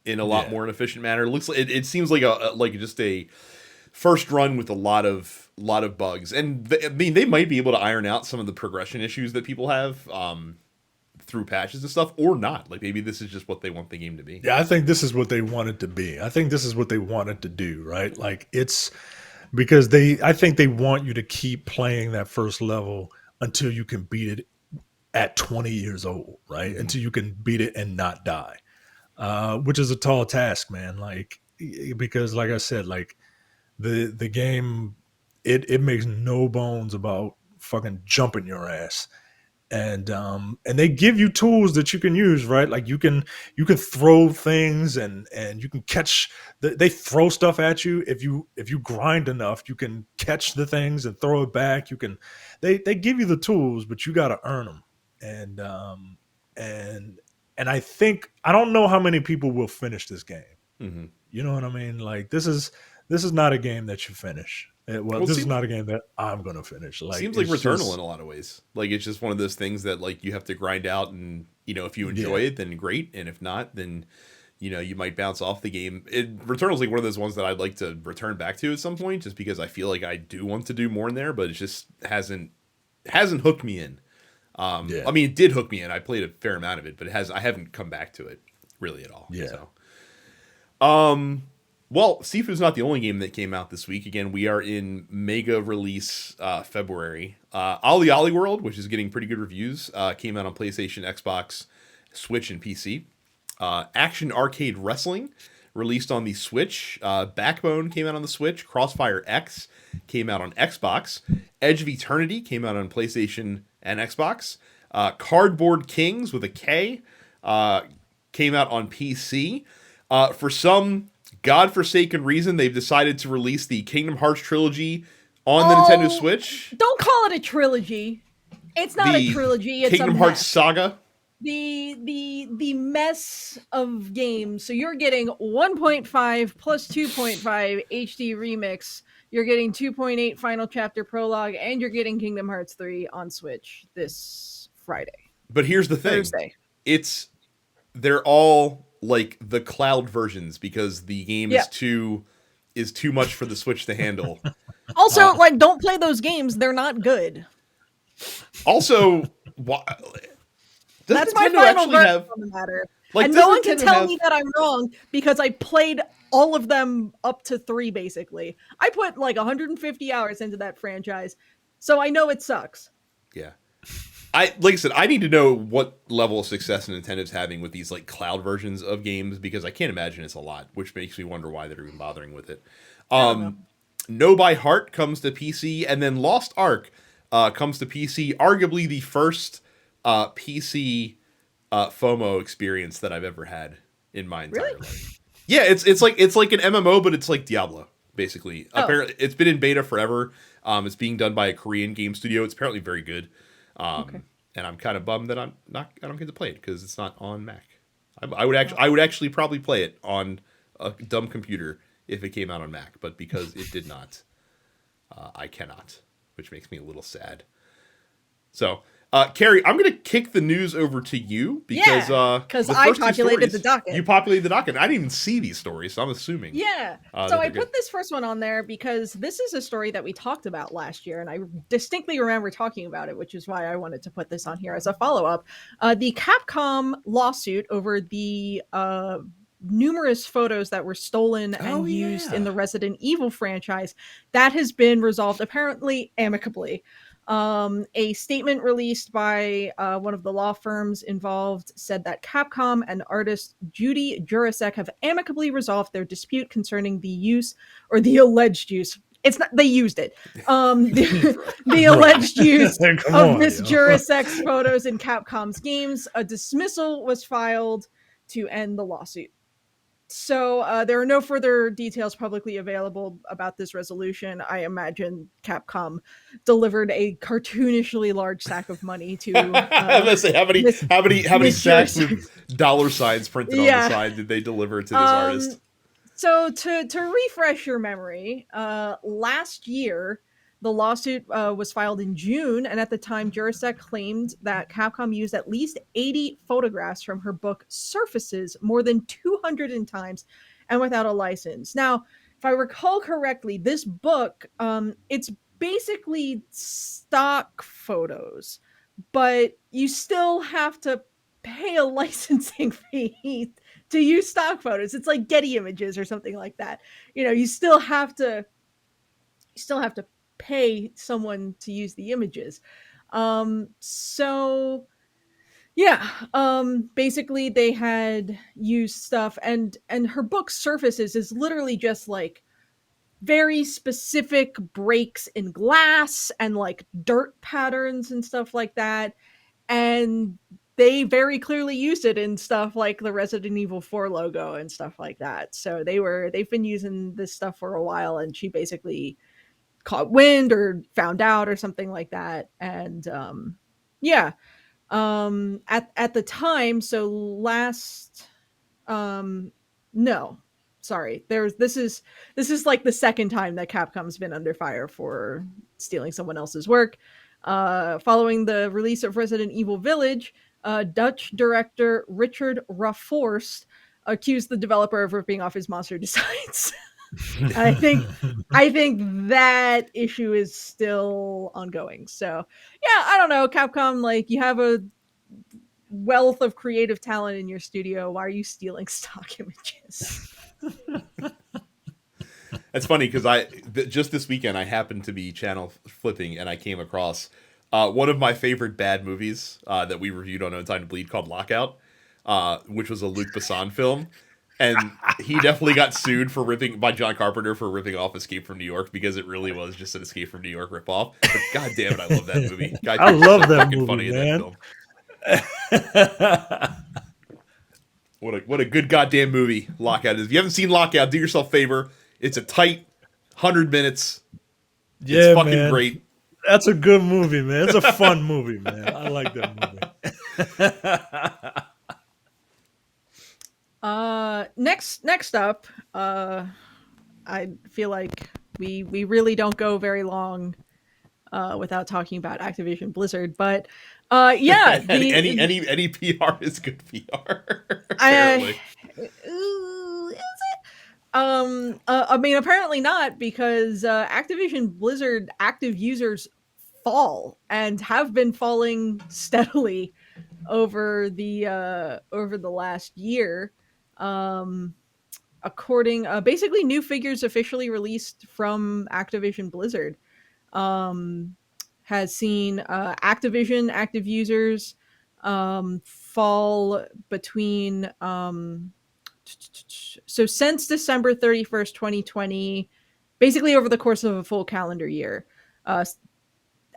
A: in a lot more an efficient manner. It looks like it seems like just a first run with a lot of bugs, and I mean they might be able to iron out some of the progression issues that people have through patches and stuff, or not. Like maybe this is just what they want the game to be.
B: Yeah, I think this is what they want it to be. I think this is what they wanted to do, right? Like it's because I think they want you to keep playing that first level until you can beat it at 20 years old, right? Mm-hmm. Until you can beat it and not die, which is a tall task, man. Like, because like I said, like the game, it makes no bones about fucking jumping your ass. And they give you tools that you can use, right? Like you can throw things and you can catch they throw stuff at you. If you grind enough, you can catch the things and throw it back. They give you the tools, but you got to earn them. And I think, I don't know how many people will finish this game. Mm-hmm. You know what I mean? Like this is not a game that you finish. This is not a game that I'm going to finish. Like,
A: seems like Returnal in a lot of ways. Like, it's just one of those things that, like, you have to grind out, and, you know, if you enjoy it, then great. And if not, then, you know, you might bounce off the game. Returnal's like one of those ones that I'd like to return back to at some point, just because I feel like I do want to do more in there, but it just hasn't hooked me in. I mean, it did hook me in. I played a fair amount of it, but I haven't come back to it really at all.
B: Yeah.
A: So. Well, Sifu's not the only game that came out this week. Again, we are in mega release February. Ollie Ollie World, which is getting pretty good reviews, came out on PlayStation, Xbox, Switch, and PC. Action Arcade Wrestling, released on the Switch. Backbone came out on the Switch. Crossfire X came out on Xbox. Edge of Eternity came out on PlayStation and Xbox. Cardboard Kings, with a K, came out on PC. For some godforsaken reason, they've decided to release the Kingdom Hearts trilogy on the Nintendo Switch.
C: Don't call it a trilogy. It's not a trilogy. It's
A: Kingdom Hearts saga.
C: The mess of games. So you're getting 1.5 plus 2.5 HD remix. You're getting 2.8 final chapter prologue, and you're getting Kingdom Hearts 3 on Switch this Friday.
A: But here's the thing.
C: Thursday.
A: They're all like the cloud versions, because the game is too much for the Switch to handle.
C: Also, like, don't play those games. They're not good.
A: Also,
C: that's my final verdict on the matter. Like, and no one can tell me that I'm wrong, because I played all of them up to 3, basically. I put like 150 hours into that franchise, so I know it sucks.
A: Yeah. Like I said, I need to know what level of success Nintendo's having with these like cloud versions of games, because I can't imagine it's a lot, which makes me wonder why they're even bothering with it. No by Heart comes to PC, and then Lost Ark comes to PC. Arguably the first PC FOMO experience that I've ever had in my entire life. Yeah, it's like an MMO, but it's like Diablo, basically. Apparently, it's been in beta forever. It's being done by a Korean game studio. It's apparently very good. And I'm kind of bummed that I don't get to play it, because it's not on Mac. I would actually probably play it on a dumb computer if it came out on Mac, but because it did not, I cannot, which makes me a little sad. So, Carrie, I'm going to kick the news over to you, because
C: I populated the docket.
A: You populated the docket. I didn't even see these stories, so I'm assuming.
C: Yeah. So I put this first one on there because this is a story that we talked about last year, and I distinctly remember talking about it, which is why I wanted to put this on here as a follow-up. The Capcom lawsuit over the numerous photos that were stolen and used in the Resident Evil franchise, that has been resolved apparently amicably. A statement released by one of the law firms involved said that Capcom and artist Judy Jurasek have amicably resolved their dispute concerning the use, or the alleged use. It's not, they used it. The alleged use of Miss Jurasek's photos in Capcom's games. A dismissal was filed to end the lawsuit. So there are no further details publicly available about this resolution. I imagine Capcom delivered a cartoonishly large sack of money to
A: I'm gonna say how many
C: Miss
A: sacks
C: Jersey.
A: with dollar signs printed on the
C: Yeah.
A: side did they deliver to this artist?
C: So to refresh your memory, last year the lawsuit was filed in June, and at the time, Jurasek claimed that Capcom used at least 80 photographs from her book Surfaces more than 200 times, and without a license. Now, if I recall correctly, this book it's basically stock photos, but you still have to pay a licensing fee to use stock photos. It's like Getty Images or something like that. You still have to pay someone to use the images. So yeah, basically they had used stuff, and her book Surfaces is literally just like very specific breaks in glass and like dirt patterns and stuff like that. And they very clearly used it in stuff like the Resident Evil 4 logo and stuff like that. So they've been using this stuff for a while, and she basically caught wind or found out or something like that. And yeah, at the time, so last no, sorry, this is like the second time that Capcom's been under fire for stealing someone else's work. Following the release of Resident Evil Village, Dutch director Richard Rafforst accused the developer of ripping off his monster designs. I think that issue is still ongoing. So yeah, I don't know, Capcom, like, you have a wealth of creative talent in your studio. Why are you stealing stock images?
A: That's funny because just this weekend I happened to be channel flipping and I came across one of my favorite bad movies that we reviewed on Untitled Bleed called Lockout, which was a Luc Besson film. And he definitely got sued by John Carpenter for ripping off Escape from New York, because it really was just an Escape from New York ripoff. But god damn it, I love that movie.
B: I love that movie,
A: funny
B: man.
A: In that film. What a good goddamn movie Lockout is. If you haven't seen Lockout, do yourself a favor. It's a tight 100 minutes.
B: Yeah,
A: it's fucking
B: man.
A: great.
B: That's a good movie, man. It's a fun movie, man. I like that movie.
C: Next up, I feel like we really don't go very long without talking about Activision Blizzard, but yeah,
A: any PR is good PR. Apparently.
C: Is it? I mean, apparently not, because Activision Blizzard active users fall and have been falling steadily over the last year. According basically new figures officially released from Activision Blizzard has seen Activision active users fall between so since December 31st, 2020, basically over the course of a full calendar year,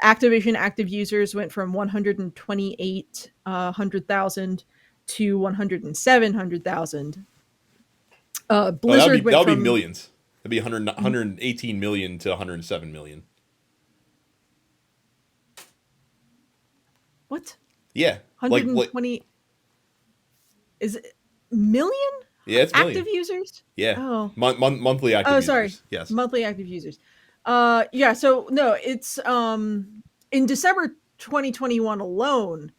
C: Activision active users went from 128,000 to 107,000. Blizzard
A: that would be millions. That'd be 118 million to 107 million.
C: What?
A: Yeah,
C: 120. Is it million?
A: Yeah, it's
C: active users.
A: Yeah.
C: Oh,
A: monthly active. users.
C: Sorry.
A: Yes.
C: Monthly active users. Yeah. So no, it's in December 2021 alone,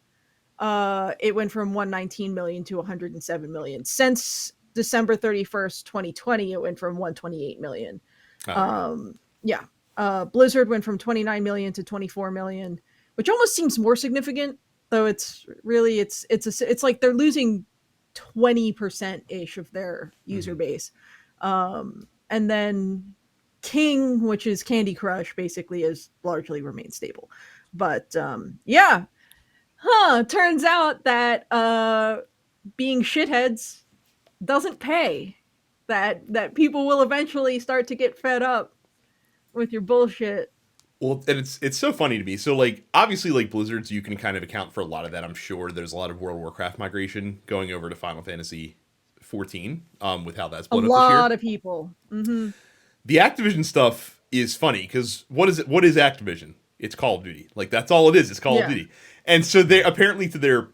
C: it went from 119 million to 107 million. Since December 31st, 2020, it went from 128 million. Yeah. Blizzard went from 29 million to 24 million, which almost seems more significant, though it's really it's like they're losing 20% ish of their user base. And then King, which is Candy Crush, basically has largely remained stable. But yeah. Turns out that being shitheads doesn't pay. That people will eventually start to get fed up with your bullshit.
A: Well, and it's so funny to me. So, like, obviously, like, Blizzards, you can kind of account for a lot of that. I'm sure there's a lot of World of Warcraft migration going over to Final Fantasy 14 with how that's
C: A
A: split up this year.
C: lot of people. Mm-hmm.
A: The Activision stuff is funny because what is Activision? It's Call of Duty. Like that's all it is. It's Call of Duty. And so they apparently to their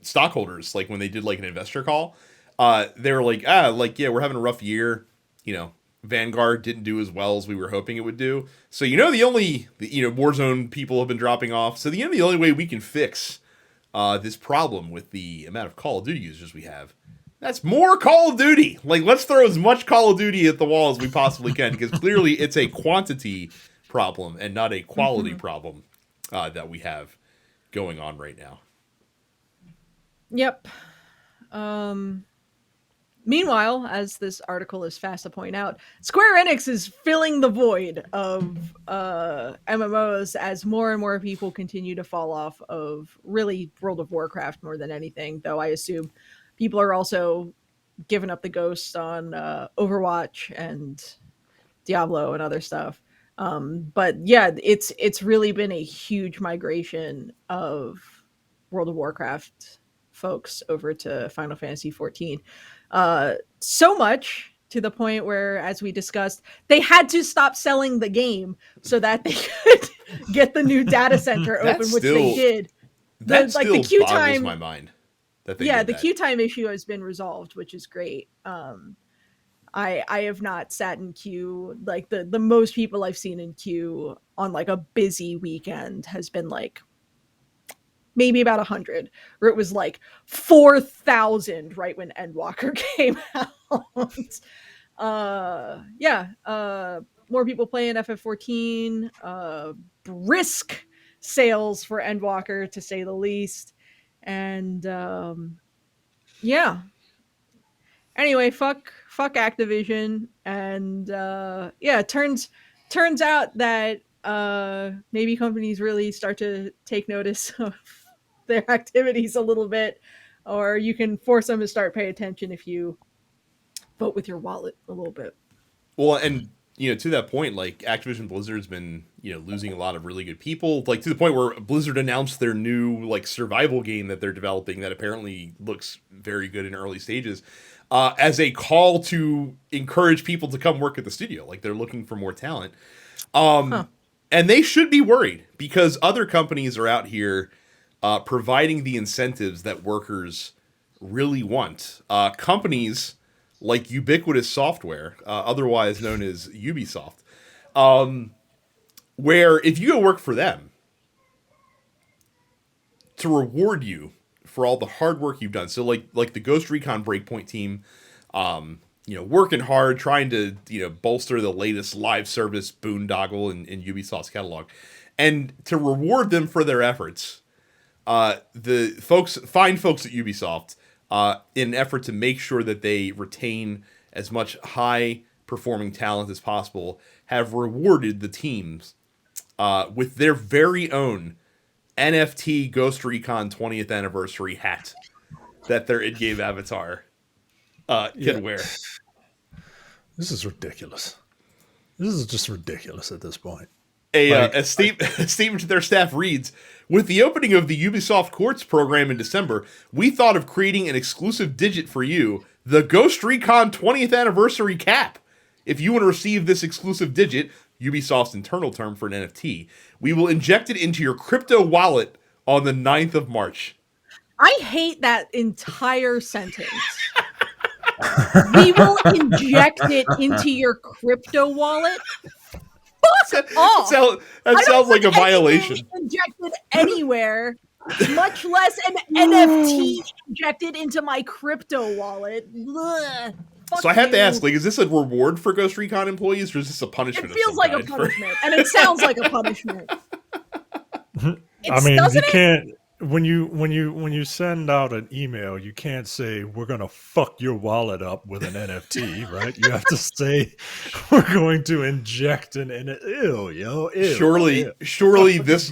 A: stockholders, like when they did like an investor call, they were like, we're having a rough year. You know, Vanguard didn't do as well as we were hoping it would do. So Warzone people have been dropping off. So the only way we can fix this problem with the amount of Call of Duty users we have, that's more Call of Duty. Like, let's throw as much Call of Duty at the wall as we possibly can, because clearly it's a quantity problem and not a quality problem that we have going on right now.
C: Yep. Meanwhile, as this article is fast to point out, Square Enix is filling the void of MMOs as more and more people continue to fall off of really World of Warcraft more than anything, though I assume people are also giving up the ghost on Overwatch and Diablo and other stuff. But yeah, it's really been a huge migration of World of Warcraft folks over to Final Fantasy 14. So much to the point where, as we discussed, they had to stop selling the game so that they could get the new data center open, which they did.
A: That still boggles my mind.
C: The queue time issue has been resolved, which is great. I have not sat in queue. Like the most people I've seen in queue on like a busy weekend has been like maybe about 100, where it was like 4,000 right when Endwalker came out. More people playing FF14, brisk sales for Endwalker to say the least. And anyway, fuck Activision. And turns out that maybe companies really start to take notice of their activities a little bit, or you can force them to start paying attention if you vote with your wallet a little bit.
A: Well, and to that point, like Activision Blizzard's been losing a lot of really good people, like to the point where Blizzard announced their new like survival game that they're developing that apparently looks very good in early stages, as a call to encourage people to come work at the studio. Like they're looking for more talent, and they should be worried because other companies are out here providing the incentives that workers really want. Companies like Ubiquitous Software, otherwise known as Ubisoft, where if you go work for them, to reward you for all the hard work you've done. So like the Ghost Recon Breakpoint team, working hard, trying to bolster the latest live service boondoggle in Ubisoft's catalog, and to reward them for their efforts. The fine folks at Ubisoft, in an effort to make sure that they retain as much high-performing talent as possible, have rewarded the teams with their very own NFT Ghost Recon 20th anniversary hat that their in-game avatar can wear.
B: This is ridiculous. This is just ridiculous at this point.
A: A statement to their staff reads, "With the opening of the Ubisoft Quartz program in December, we thought of creating an exclusive digit for you, the Ghost Recon 20th Anniversary Cap. If you want to receive this exclusive digit, Ubisoft's internal term for an NFT, we will inject it into your crypto wallet on the 9th of March.
C: I hate that entire sentence. We will inject it into your crypto wallet? Fuck off.
A: That sounds like a violation.
C: Injected anywhere, much less an NFT injected into my crypto wallet.
A: So I have to ask, like, is this a reward for Ghost Recon employees, or is this a punishment?
C: It feels like a punishment, and it sounds like a punishment.
B: I mean, you can't. When you send out an email, you can't say we're gonna fuck your wallet up with an NFT, right? You have to say we're going to inject an ew.
A: Surely this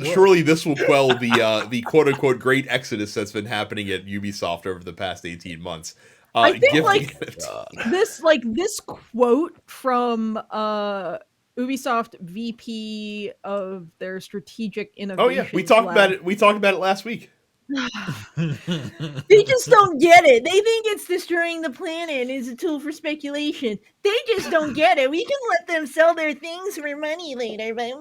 A: will quell the quote unquote great exodus that's been happening at Ubisoft over the past 18 months.
C: I think this quote from Ubisoft VP of their strategic innovation.
A: Oh yeah, we talked about it. We talked about it last week.
C: They just don't get it. They think it's destroying the planet and is a tool for speculation. They just don't get it. We can let them sell their things for money later, but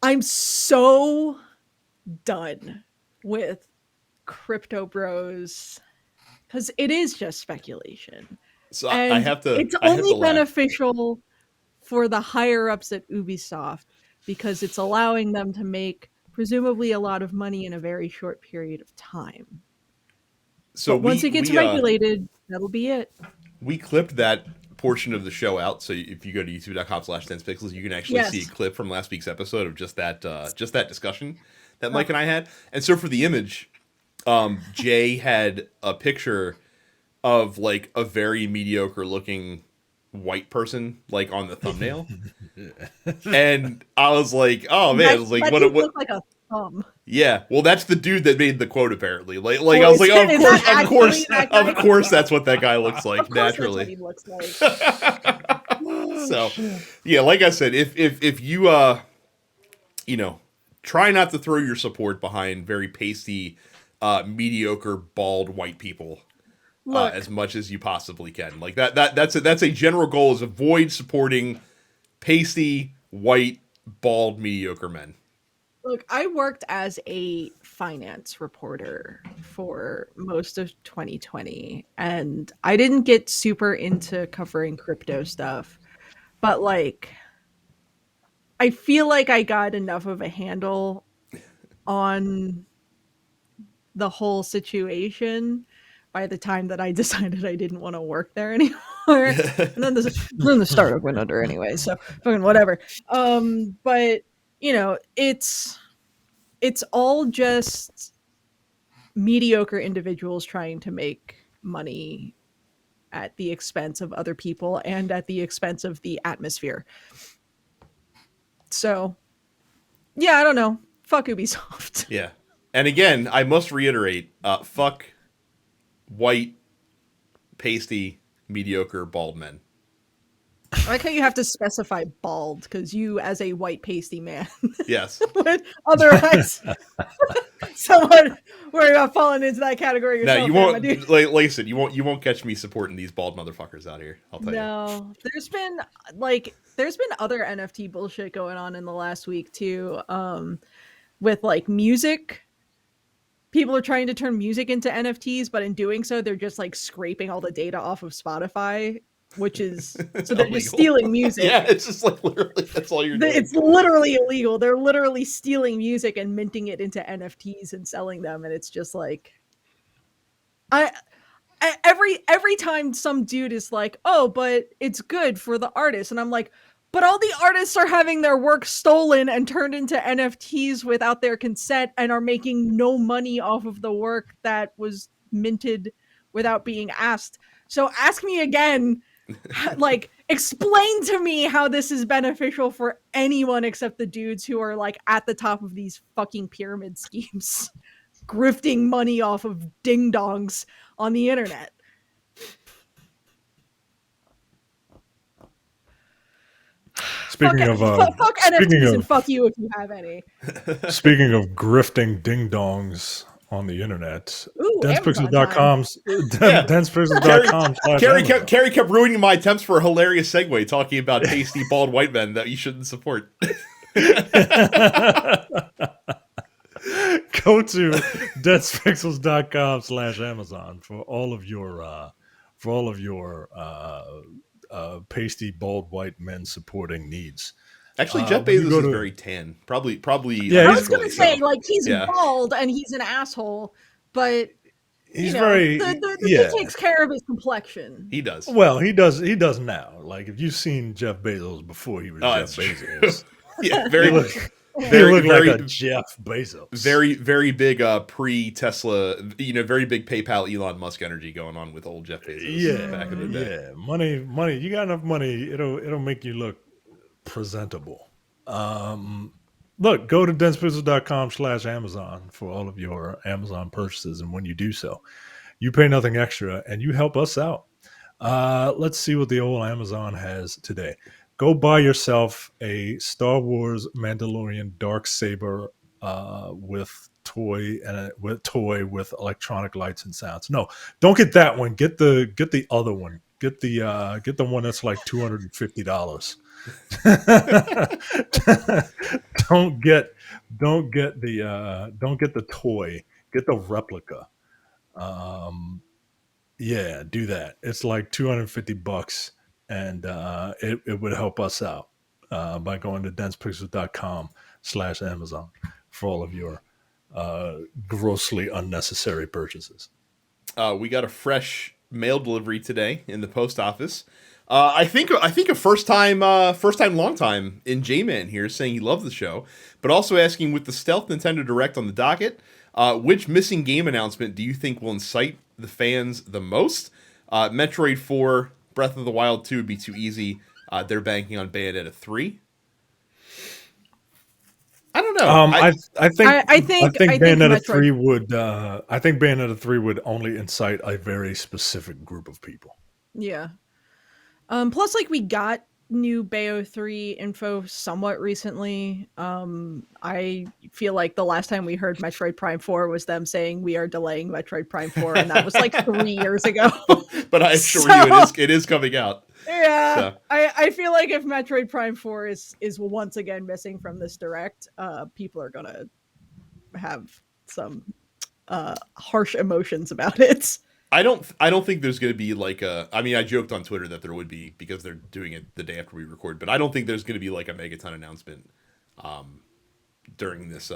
C: I'm so done with crypto bros because it is just speculation.
A: So
C: And
A: I have to.
C: it's
A: I have
C: only
A: to laugh.
C: beneficial for the higher ups at Ubisoft because it's allowing them to make presumably a lot of money in a very short period of time.
A: So
C: But once it gets regulated, that'll be it.
A: we clipped that portion of the show out. So if you go to youtube.com/10pixels, you can actually see a clip from last week's episode of just that discussion that Mike and I had. And so for the image, Jay had a picture of like a very mediocre looking white person like on the thumbnail. And I was like, oh man, I was like, what
C: look like a thumb.
A: Yeah, well, that's the dude that made the quote. Apparently, like I was like, oh, of course, that's what that guy looks like naturally.
C: That's what he looks like.
A: So, yeah, like I said, if you try not to throw your support behind very pasty, mediocre, bald white people as much as you possibly can. Like that's a general goal: is avoid supporting pasty, white, bald, mediocre men.
C: Look, I worked as a finance reporter for most of 2020, and I didn't get super into covering crypto stuff, but like, I feel like I got enough of a handle on the whole situation by the time that I decided I didn't want to work there anymore. And then the startup went under anyway, so fucking whatever. But you know, it's all just mediocre individuals trying to make money at the expense of other people and at the expense of the atmosphere. So, yeah, I don't know. Fuck Ubisoft.
A: Yeah. And again, I must reiterate, fuck white, pasty, mediocre, bald men.
C: I like how you have to specify bald because you, as a white pasty man,
A: yes,
C: would otherwise someone worry about falling into that category yourself.
A: No, you won't. Like I said, you won't catch me supporting these bald motherfuckers out here. I'll tell you.
C: No, there's been other NFT bullshit going on in the last week too. With like music. People are trying to turn music into NFTs, but in doing so, they're just like scraping all the data off of Spotify, which is so they're just stealing music.
A: Yeah, it's just like literally that's all you're doing.
C: It's literally illegal. They're literally stealing music and minting it into NFTs and selling them, and it's just like every time some dude is like, "Oh, but it's good for the artist," and I'm like, but all the artists are having their work stolen and turned into NFTs without their consent and are making no money off of the work that was minted without being asked. So ask me again, like, explain to me how this is beneficial for anyone except the dudes who are like at the top of these fucking pyramid schemes, grifting money off of ding-dongs on the internet.
B: Speaking of
C: fuck NFTs and fuck you if you have any.
B: Speaking of grifting ding dongs on the internet, densepixels.com.
A: Carrie kept ruining my attempts for a hilarious segue talking about pasty bald white men that you shouldn't support.
B: Go to densepixels.com/Amazon for all of your pasty bald white men supporting needs.
A: Actually, Jeff Bezos is very tan. Probably.
B: Yeah,
C: I was gonna say he's bald and he's an asshole, but
B: he's very.
C: He takes care of his complexion.
A: He does.
B: Well, he does now. Like if you've seen Jeff Bezos before he was Jeff Bezos.
A: Yeah, very.
B: He looked like a Jeff Bezos.
A: Very big pre-Tesla, very big PayPal Elon Musk energy going on with old Jeff Bezos back in the day.
B: Yeah, money. You got enough money, it'll make you look presentable. Look, go to densepixels.com/Amazon for all of your Amazon purchases, and when you do so, you pay nothing extra and you help us out. Let's see what the old Amazon has today. Go buy yourself a Star Wars Mandalorian Darksaber with toy with electronic lights and sounds. No, don't get that one. Get the other one. Get the one that's like $250. don't get the toy. Get the replica. Yeah, do that. It's like $250, and it would help us out by going to densepixels.com/Amazon for all of your grossly unnecessary purchases.
A: We got a fresh mail delivery today in the post office. I think a first time, long time in J-Man here saying he loved the show, but also asking, with the Stealth Nintendo Direct on the docket, which missing game announcement do you think will incite the fans the most? Metroid 4, Breath of the Wild 2 would be too easy. They're banking on Bayonetta 3. I don't know.
B: I think Bayonetta
C: Metroid...
B: 3 would. I think Bayonetta 3 would only incite a very specific group of people.
C: Yeah. Plus, like, we got new Bayo 3 info somewhat recently. I feel like the last time we heard Metroid Prime 4 was them saying we are delaying Metroid Prime 4, and that was like 3 years ago.
A: But I assure you, it is coming out.
C: Yeah, so. I feel like if Metroid Prime 4 is once again missing from this Direct, people are gonna have some harsh emotions about it.
A: I don't think there's going to be like a. I mean, I joked on Twitter that there would be because they're doing it the day after we record, but I don't think there's going to be like a Megaton announcement during this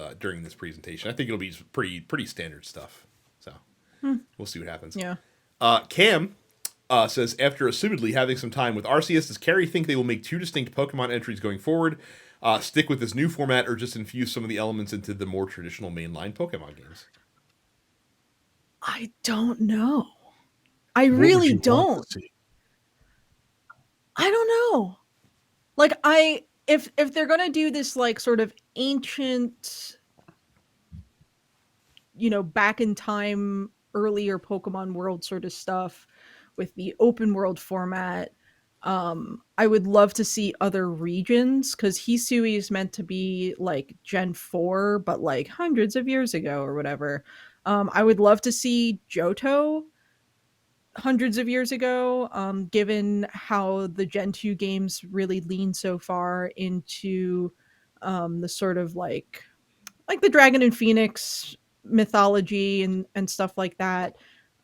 A: presentation. I think it'll be pretty standard stuff. So we'll see what happens.
C: Yeah.
A: Cam says, after assumedly having some time with Arceus, does Carrie think they will make 2 distinct Pokemon entries going forward? Stick with this new format, or just infuse some of the elements into the more traditional mainline Pokemon games?
C: I don't know. I really don't. I don't know. Like, if they're gonna do this like sort of ancient, back in time, earlier Pokemon world sort of stuff with the open world format, I would love to see other regions, because Hisui is meant to be like Gen 4, but like hundreds of years ago or whatever. I would love to see Johto hundreds of years ago, given how the Gen 2 games really lean so far into the sort of like the Dragon and Phoenix mythology and stuff like that.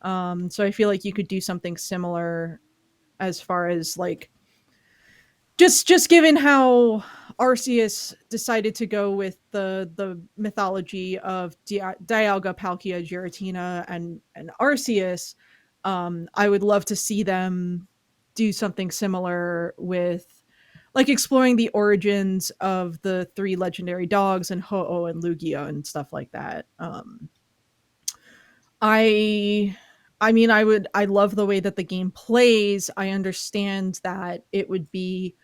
C: So I feel like you could do something similar as far as like just given how Arceus decided to go with the mythology of Dialga, Palkia, Giratina, and Arceus. I would love to see them do something similar with like exploring the origins of the 3 legendary dogs and Ho-Oh and Lugia and stuff like that. I love the way that the game plays. I understand that it would be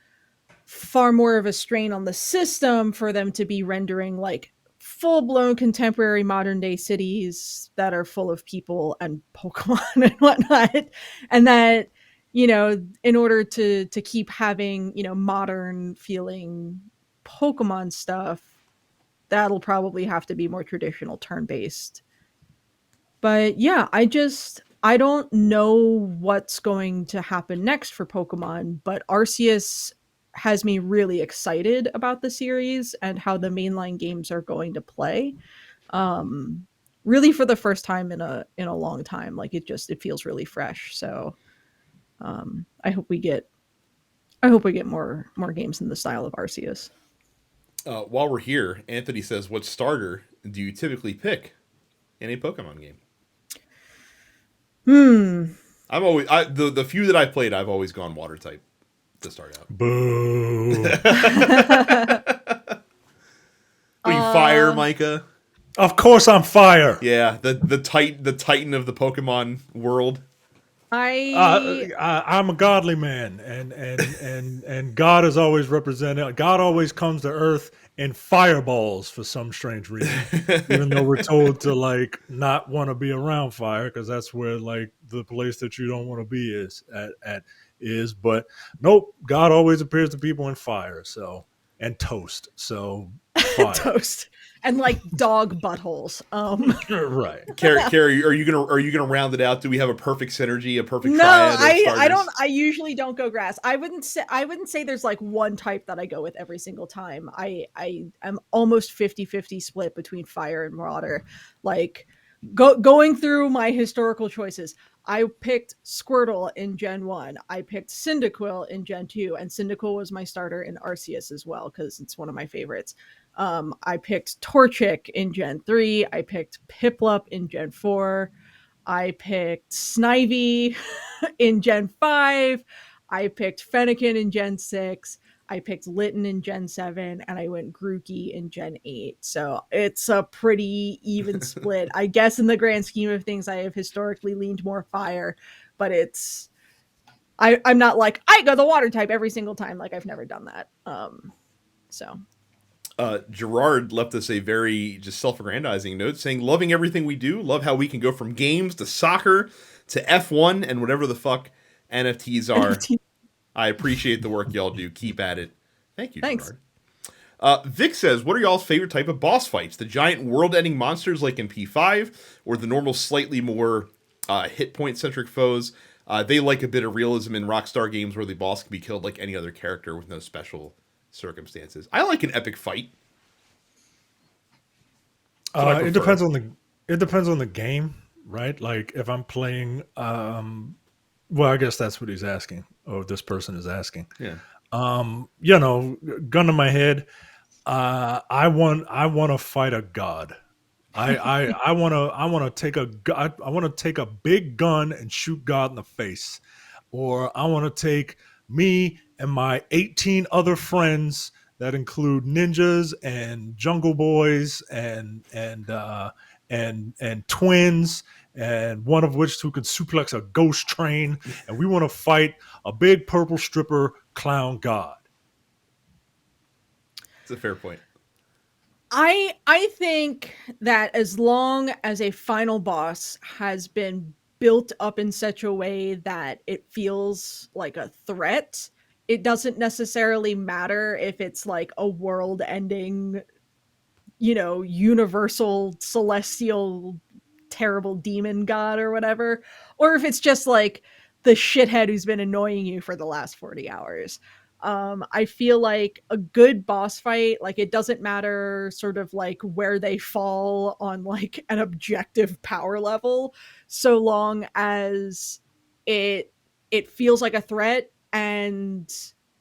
C: far more of a strain on the system for them to be rendering like full-blown contemporary modern day cities that are full of people and Pokemon and whatnot, and that in order to keep having modern feeling Pokemon stuff, that'll probably have to be more traditional turn-based. But yeah, I don't know what's going to happen next for Pokemon, but Arceus has me really excited about the series and how the mainline games are going to play. Really for the first time in a long time. Like it feels really fresh. So I hope we get more games in the style of Arceus.
A: While we're here, Anthony says, what starter do you typically pick in a Pokemon game? I'm always the few that I've played, I've always gone water type to start out.
B: Boo.
A: Are you fire, Micah?
B: Of course I'm fire.
A: Yeah, the titan of the Pokemon world.
B: I'm a godly man, and God is always represented. God always comes to Earth in fireballs for some strange reason, even though we're told to like not want to be around fire because that's where like the place that you don't want to be is. But nope, God always appears to people in fire. So and toast. So Fire.
C: Toast. And like dog buttholes.
B: Right.
A: Carrie, are you gonna round it out? Do we have a perfect synergy, a perfect
C: No,
A: triad of
C: I
A: starters?
C: don't. I usually don't go grass. I wouldn't say there's like one type that I go with every single time. I am almost 50-50 split between fire and water. Like going through my historical choices, I picked Squirtle in Gen 1. I picked Cyndaquil in Gen 2, and Cyndaquil was my starter in Arceus as well because it's one of my favorites. I picked Torchic in Gen 3. I picked Piplup in Gen 4. I picked Snivy in Gen 5. I picked Fennekin in Gen 6. I picked Litten in Gen 7, and I went Grookey in Gen 8. So it's a pretty even split. I guess in the grand scheme of things, I have historically leaned more fire, but I'm not like, I go the water type every single time. Like, I've never done that. So
A: Gerard left us a very just self-aggrandizing note saying, loving everything we do, love how we can go from games to soccer to F1 and whatever the fuck NFTs are. I appreciate the work y'all do. Keep at it. Thank you,
C: Thanks.
A: Gerard. Vic says, what are y'all's favorite type of boss fights? The giant world-ending monsters like in P5 or the normal slightly more hit point-centric foes? They like a bit of realism in Rockstar games where the boss can be killed like any other character with no special circumstances. I like an epic fight.
B: It depends on the game, right? Like if I'm playing, well, I guess that's what he's asking, or this person is asking.
A: Yeah.
B: You know, gun to my head, I want to fight a god. I want to take a big gun and shoot God in the face, or I want to take me and my 18 other friends that include ninjas and jungle boys and twins, and one of which who can suplex a ghost train, and we want to fight a big purple stripper clown god.
A: It's a fair point.
C: I think that as long as a final boss has been built up in such a way that it feels like a threat, it doesn't necessarily matter if it's like a world ending, universal celestial terrible demon god or whatever, or if it's just like the shithead who's been annoying you for the last 40 hours. I feel like a good boss fight, like it doesn't matter sort of like where they fall on like an objective power level, so long as it feels like a threat and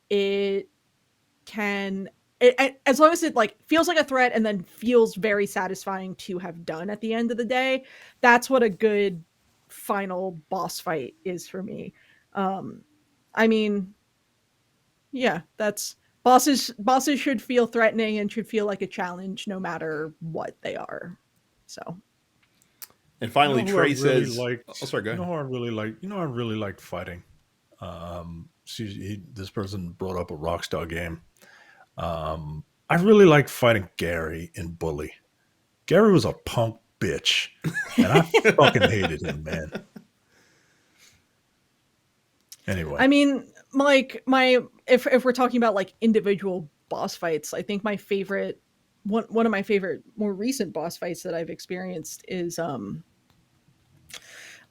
C: it can as long as it like feels like a threat and then feels very satisfying to have done at the end of the day, that's what a good final boss fight is for me. I mean, yeah, that's bosses should feel threatening and should feel like a challenge no matter what they are. So
A: and finally, Trey
B: really
A: says,
B: liked,
A: "Oh, sorry, go ahead."
B: I really liked fighting. This person brought up a Rockstar game. I really liked fighting Gary in Bully. Gary was a punk bitch, and I fucking hated him, man. Anyway,
C: I mean, like if we're talking about like individual boss fights, I think my favorite one of my favorite more recent boss fights that I've experienced is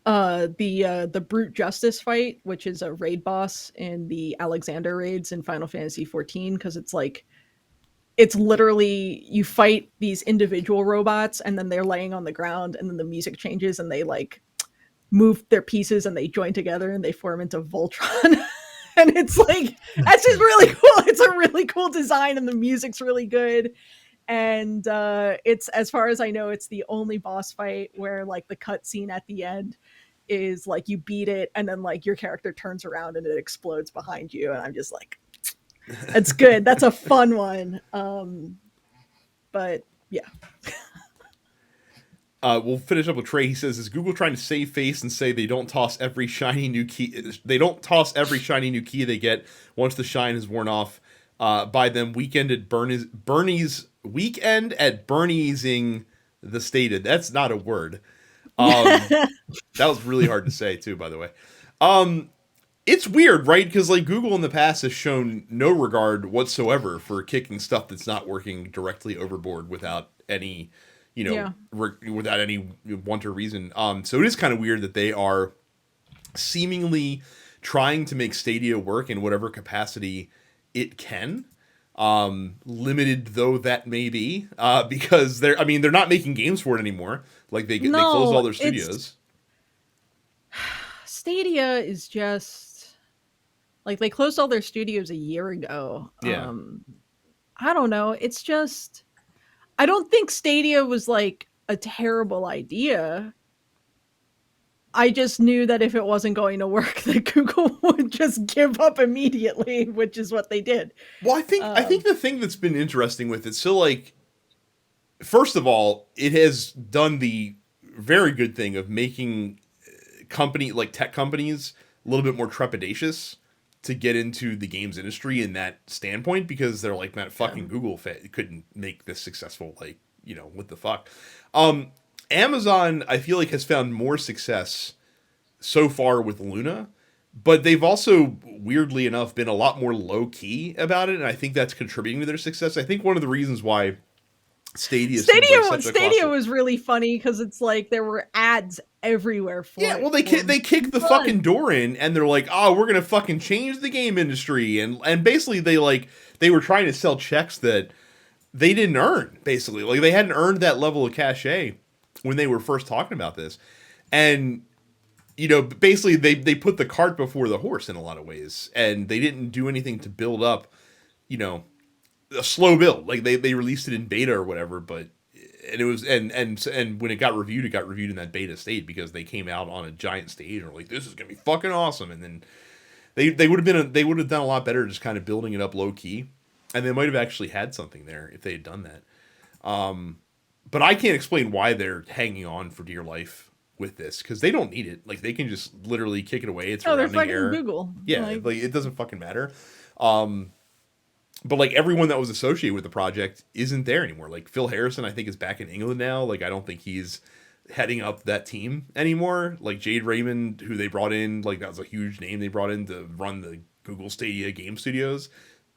C: the Brute Justice fight, which is a raid boss in the Alexander raids in Final Fantasy 14, because it's literally you fight these individual robots and then they're laying on the ground and then the music changes and they like move their pieces and they join together and they form into Voltron. And it's like, that's just really cool. It's a really cool design and the music's really good. And it's, as far as I know, it's the only boss fight where like the cutscene at the end is like you beat it and then like your character turns around and it explodes behind you. And I'm just like, that's good. That's a fun one. But yeah.
A: We'll finish up with Trey. He says, "Is Google trying to save face and say they don't toss every shiny new key? They don't toss every shiny new key they get once the shine is worn off. By them weekend at Bernie's the stated." That's not a word. That was really hard to say too, by the way. It's weird, right? Because like Google in the past has shown no regard whatsoever for kicking stuff that's not working directly overboard without any,
C: Yeah.
A: without any want or reason. So it is kind of weird that they are seemingly trying to make Stadia work in whatever capacity it can. Limited though that may be, because they're not making games for it anymore. Like they closed all their studios.
C: Stadia is just like they closed all their studios a year ago.
A: Yeah.
C: I don't know. It's just I don't think Stadia was like a terrible idea. I just knew that if it wasn't going to work, that Google would just give up immediately, which is what they did.
A: Well, I think the thing that's been interesting with it, so like, first of all, it has done the very good thing of making tech companies a little bit more trepidatious to get into the games industry in that standpoint, because they're like, man, fucking Google couldn't make this successful. Like, what the fuck? Amazon, I feel like, has found more success so far with Luna, but they've also, weirdly enough, been a lot more low-key about it, and I think that's contributing to their success. I think one of the reasons why Stadia
C: was really funny because it's like there were ads everywhere for it.
A: Yeah, well, they kicked the fucking door in, and they're like, oh, we're gonna fucking change the game industry, and basically they were trying to sell checks that they didn't earn, basically. Like, they hadn't earned that level of cachet when they were first talking about this. And, basically they put the cart before the horse in a lot of ways. And they didn't do anything to build up, a slow build. Like, they released it in beta or whatever, but and it was and when it got reviewed in that beta state, because they came out on a giant stage and were like, this is gonna be fucking awesome. And then they would have done a lot better just kind of building it up low key. And they might have actually had something there if they had done that. But I can't explain why they're hanging on for dear life with this, because they don't need it. Like, they can just literally kick it away. It's
C: they're fucking error. Google.
A: Yeah, like it doesn't fucking matter. But like, everyone that was associated with the project isn't there anymore. Like, Phil Harrison, I think, is back in England now. Like, I don't think he's heading up that team anymore. Like, Jade Raymond, who they brought in, like, that was a huge name they brought in to run the Google Stadia game studios.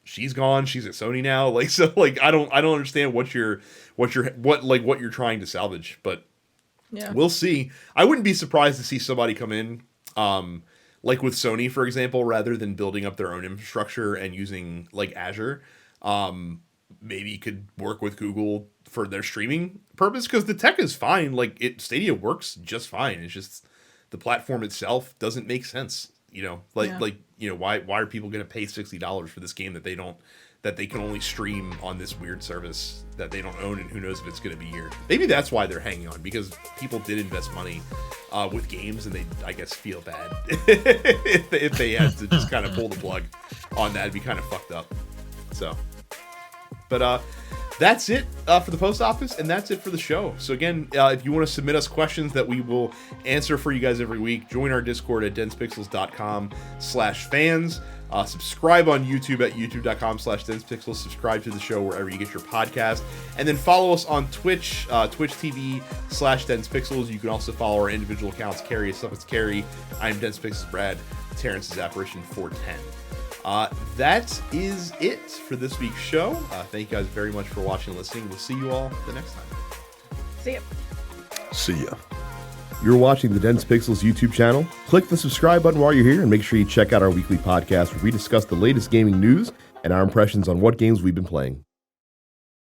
A: She's gone. She's at Sony now. Like, so, like, I don't understand what you're trying to salvage, but
C: yeah,
A: we'll see. I wouldn't be surprised to see somebody come in, like with Sony, for example, rather than building up their own infrastructure and using like Azure, maybe could work with Google for their streaming purpose, because the tech is fine. Like, Stadia works just fine. It's just the platform itself doesn't make sense. Why are people going to pay $60 for this game that they can only stream on this weird service that they don't own, and who knows if it's going to be here. Maybe that's why they're hanging on, because people did invest money with games, and they, I guess, feel bad if they had to just kind of pull the plug on that. It'd be kind of fucked up. So, but that's it for the post office, and that's it for the show. So again, if you want to submit us questions that we will answer for you guys every week, join our Discord at densepixels.com/fans. Subscribe on YouTube at youtube.com/densepixels. Subscribe to the show wherever you get your podcast. And then follow us on Twitch, twitch.tv/densepixels. You can also follow our individual accounts. Carrie is Stuff It's Carrie. I'm Densepixels Brad. Terrence is Apparition 410. That is it for this week's show. Thank you guys very much for watching and listening. We'll see you all the next time.
C: see ya.
B: See ya.
D: You're watching the Dense Pixels YouTube channel. Click the subscribe button while you're here, and make sure you check out our weekly podcast where we discuss the latest gaming news and our impressions on what games we've been playing.